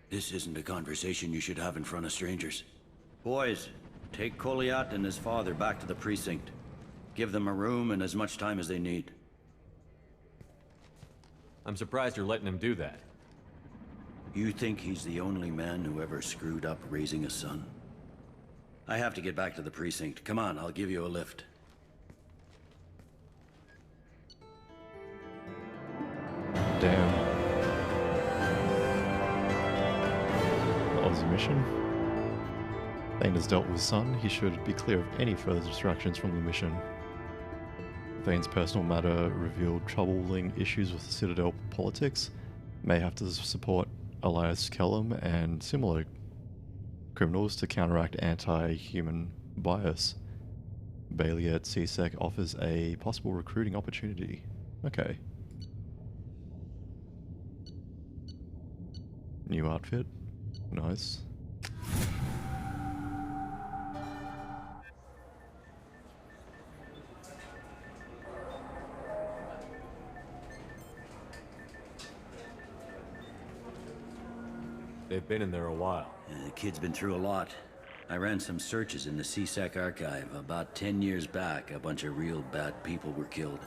This isn't a conversation you should have in front of strangers. Boys, take Goliath and his father back to the precinct. Give them a room and as much time as they need. I'm surprised you're letting him do that. You think he's the only man who ever screwed up raising a son? I have to get back to the precinct. Come on, I'll give you a lift. Damn. That was a mission. Thane has dealt with son. He should be clear of any further distractions from the mission. Thane's personal matter revealed troubling issues with Citadel politics. May have to support Elias Kellum and similar criminals to counteract anti-human bias. Bailey at C-Sec offers a possible recruiting opportunity. Okay. New outfit. Nice. They've been in there a while. The kid's been through a lot. I ran some searches in the CSEC archive. About 10 years back, a bunch of real bad people were killed.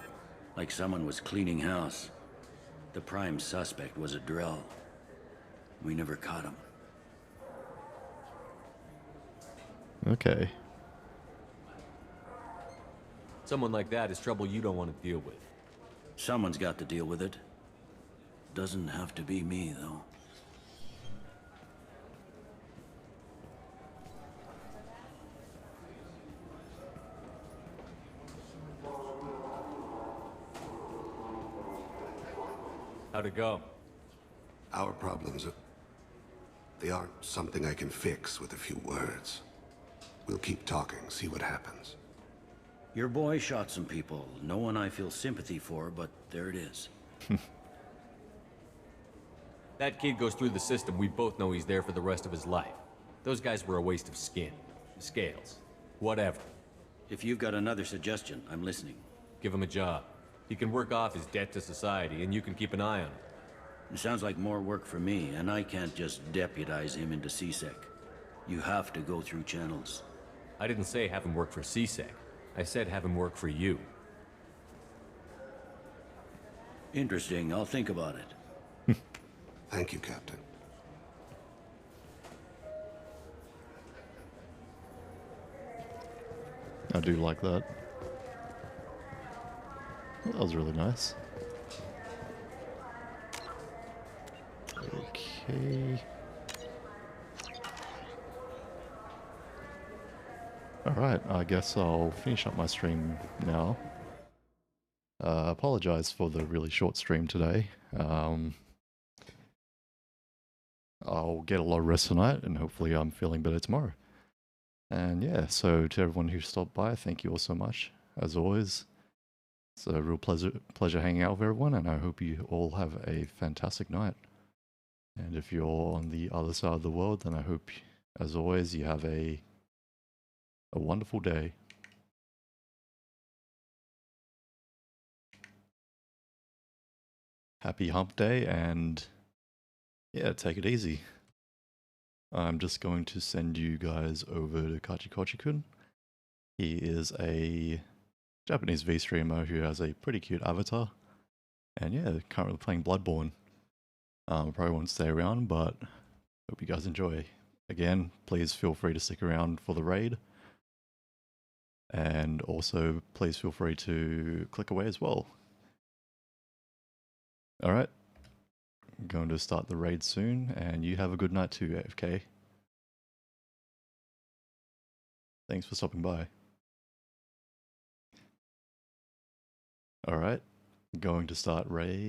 Like someone was cleaning house. The prime suspect was a Drell. We never caught him. Okay. Someone like that is trouble you don't want to deal with. Someone's got to deal with it. Doesn't have to be me, though. How'd it go? Our problems they aren't something I can fix with a few words. We'll keep talking, see what happens. Your boy shot some people. No one I feel sympathy for, but there it is. That kid goes through the system, we both know he's there for the rest of his life. Those guys were a waste of skin. Scales. Whatever. If you've got another suggestion, I'm listening. Give him a job. He can work off his debt to society, and you can keep an eye on him. It sounds like more work for me, and I can't just deputize him into CSEC. You have to go through channels. I didn't say have him work for CSEC. I said have him work for you. Interesting. I'll think about it. Thank you, Captain. I do like that. Well, that was really nice. Okay. Alright, I guess I'll finish up my stream now. Apologize for the really short stream today. I'll get a lot of rest tonight, and hopefully I'm feeling better tomorrow. And yeah, so to everyone who stopped by, thank you all so much. As always, it's a real pleasure hanging out with everyone, and I hope you all have a fantastic night. And if you're on the other side of the world, then I hope, as always, you have a wonderful day. Happy hump day, and yeah, take it easy. I'm just going to send you guys over to Kachikochi-kun. He is a Japanese V-streamer who has a pretty cute avatar. And yeah, currently playing Bloodborne. Probably won't stay around, but hope you guys enjoy. Again, please feel free to stick around for the raid. And also, please feel free to click away as well. Alright. I'm going to start the raid soon, and you have a good night too, AFK. Thanks for stopping by. Alright, going to start raid.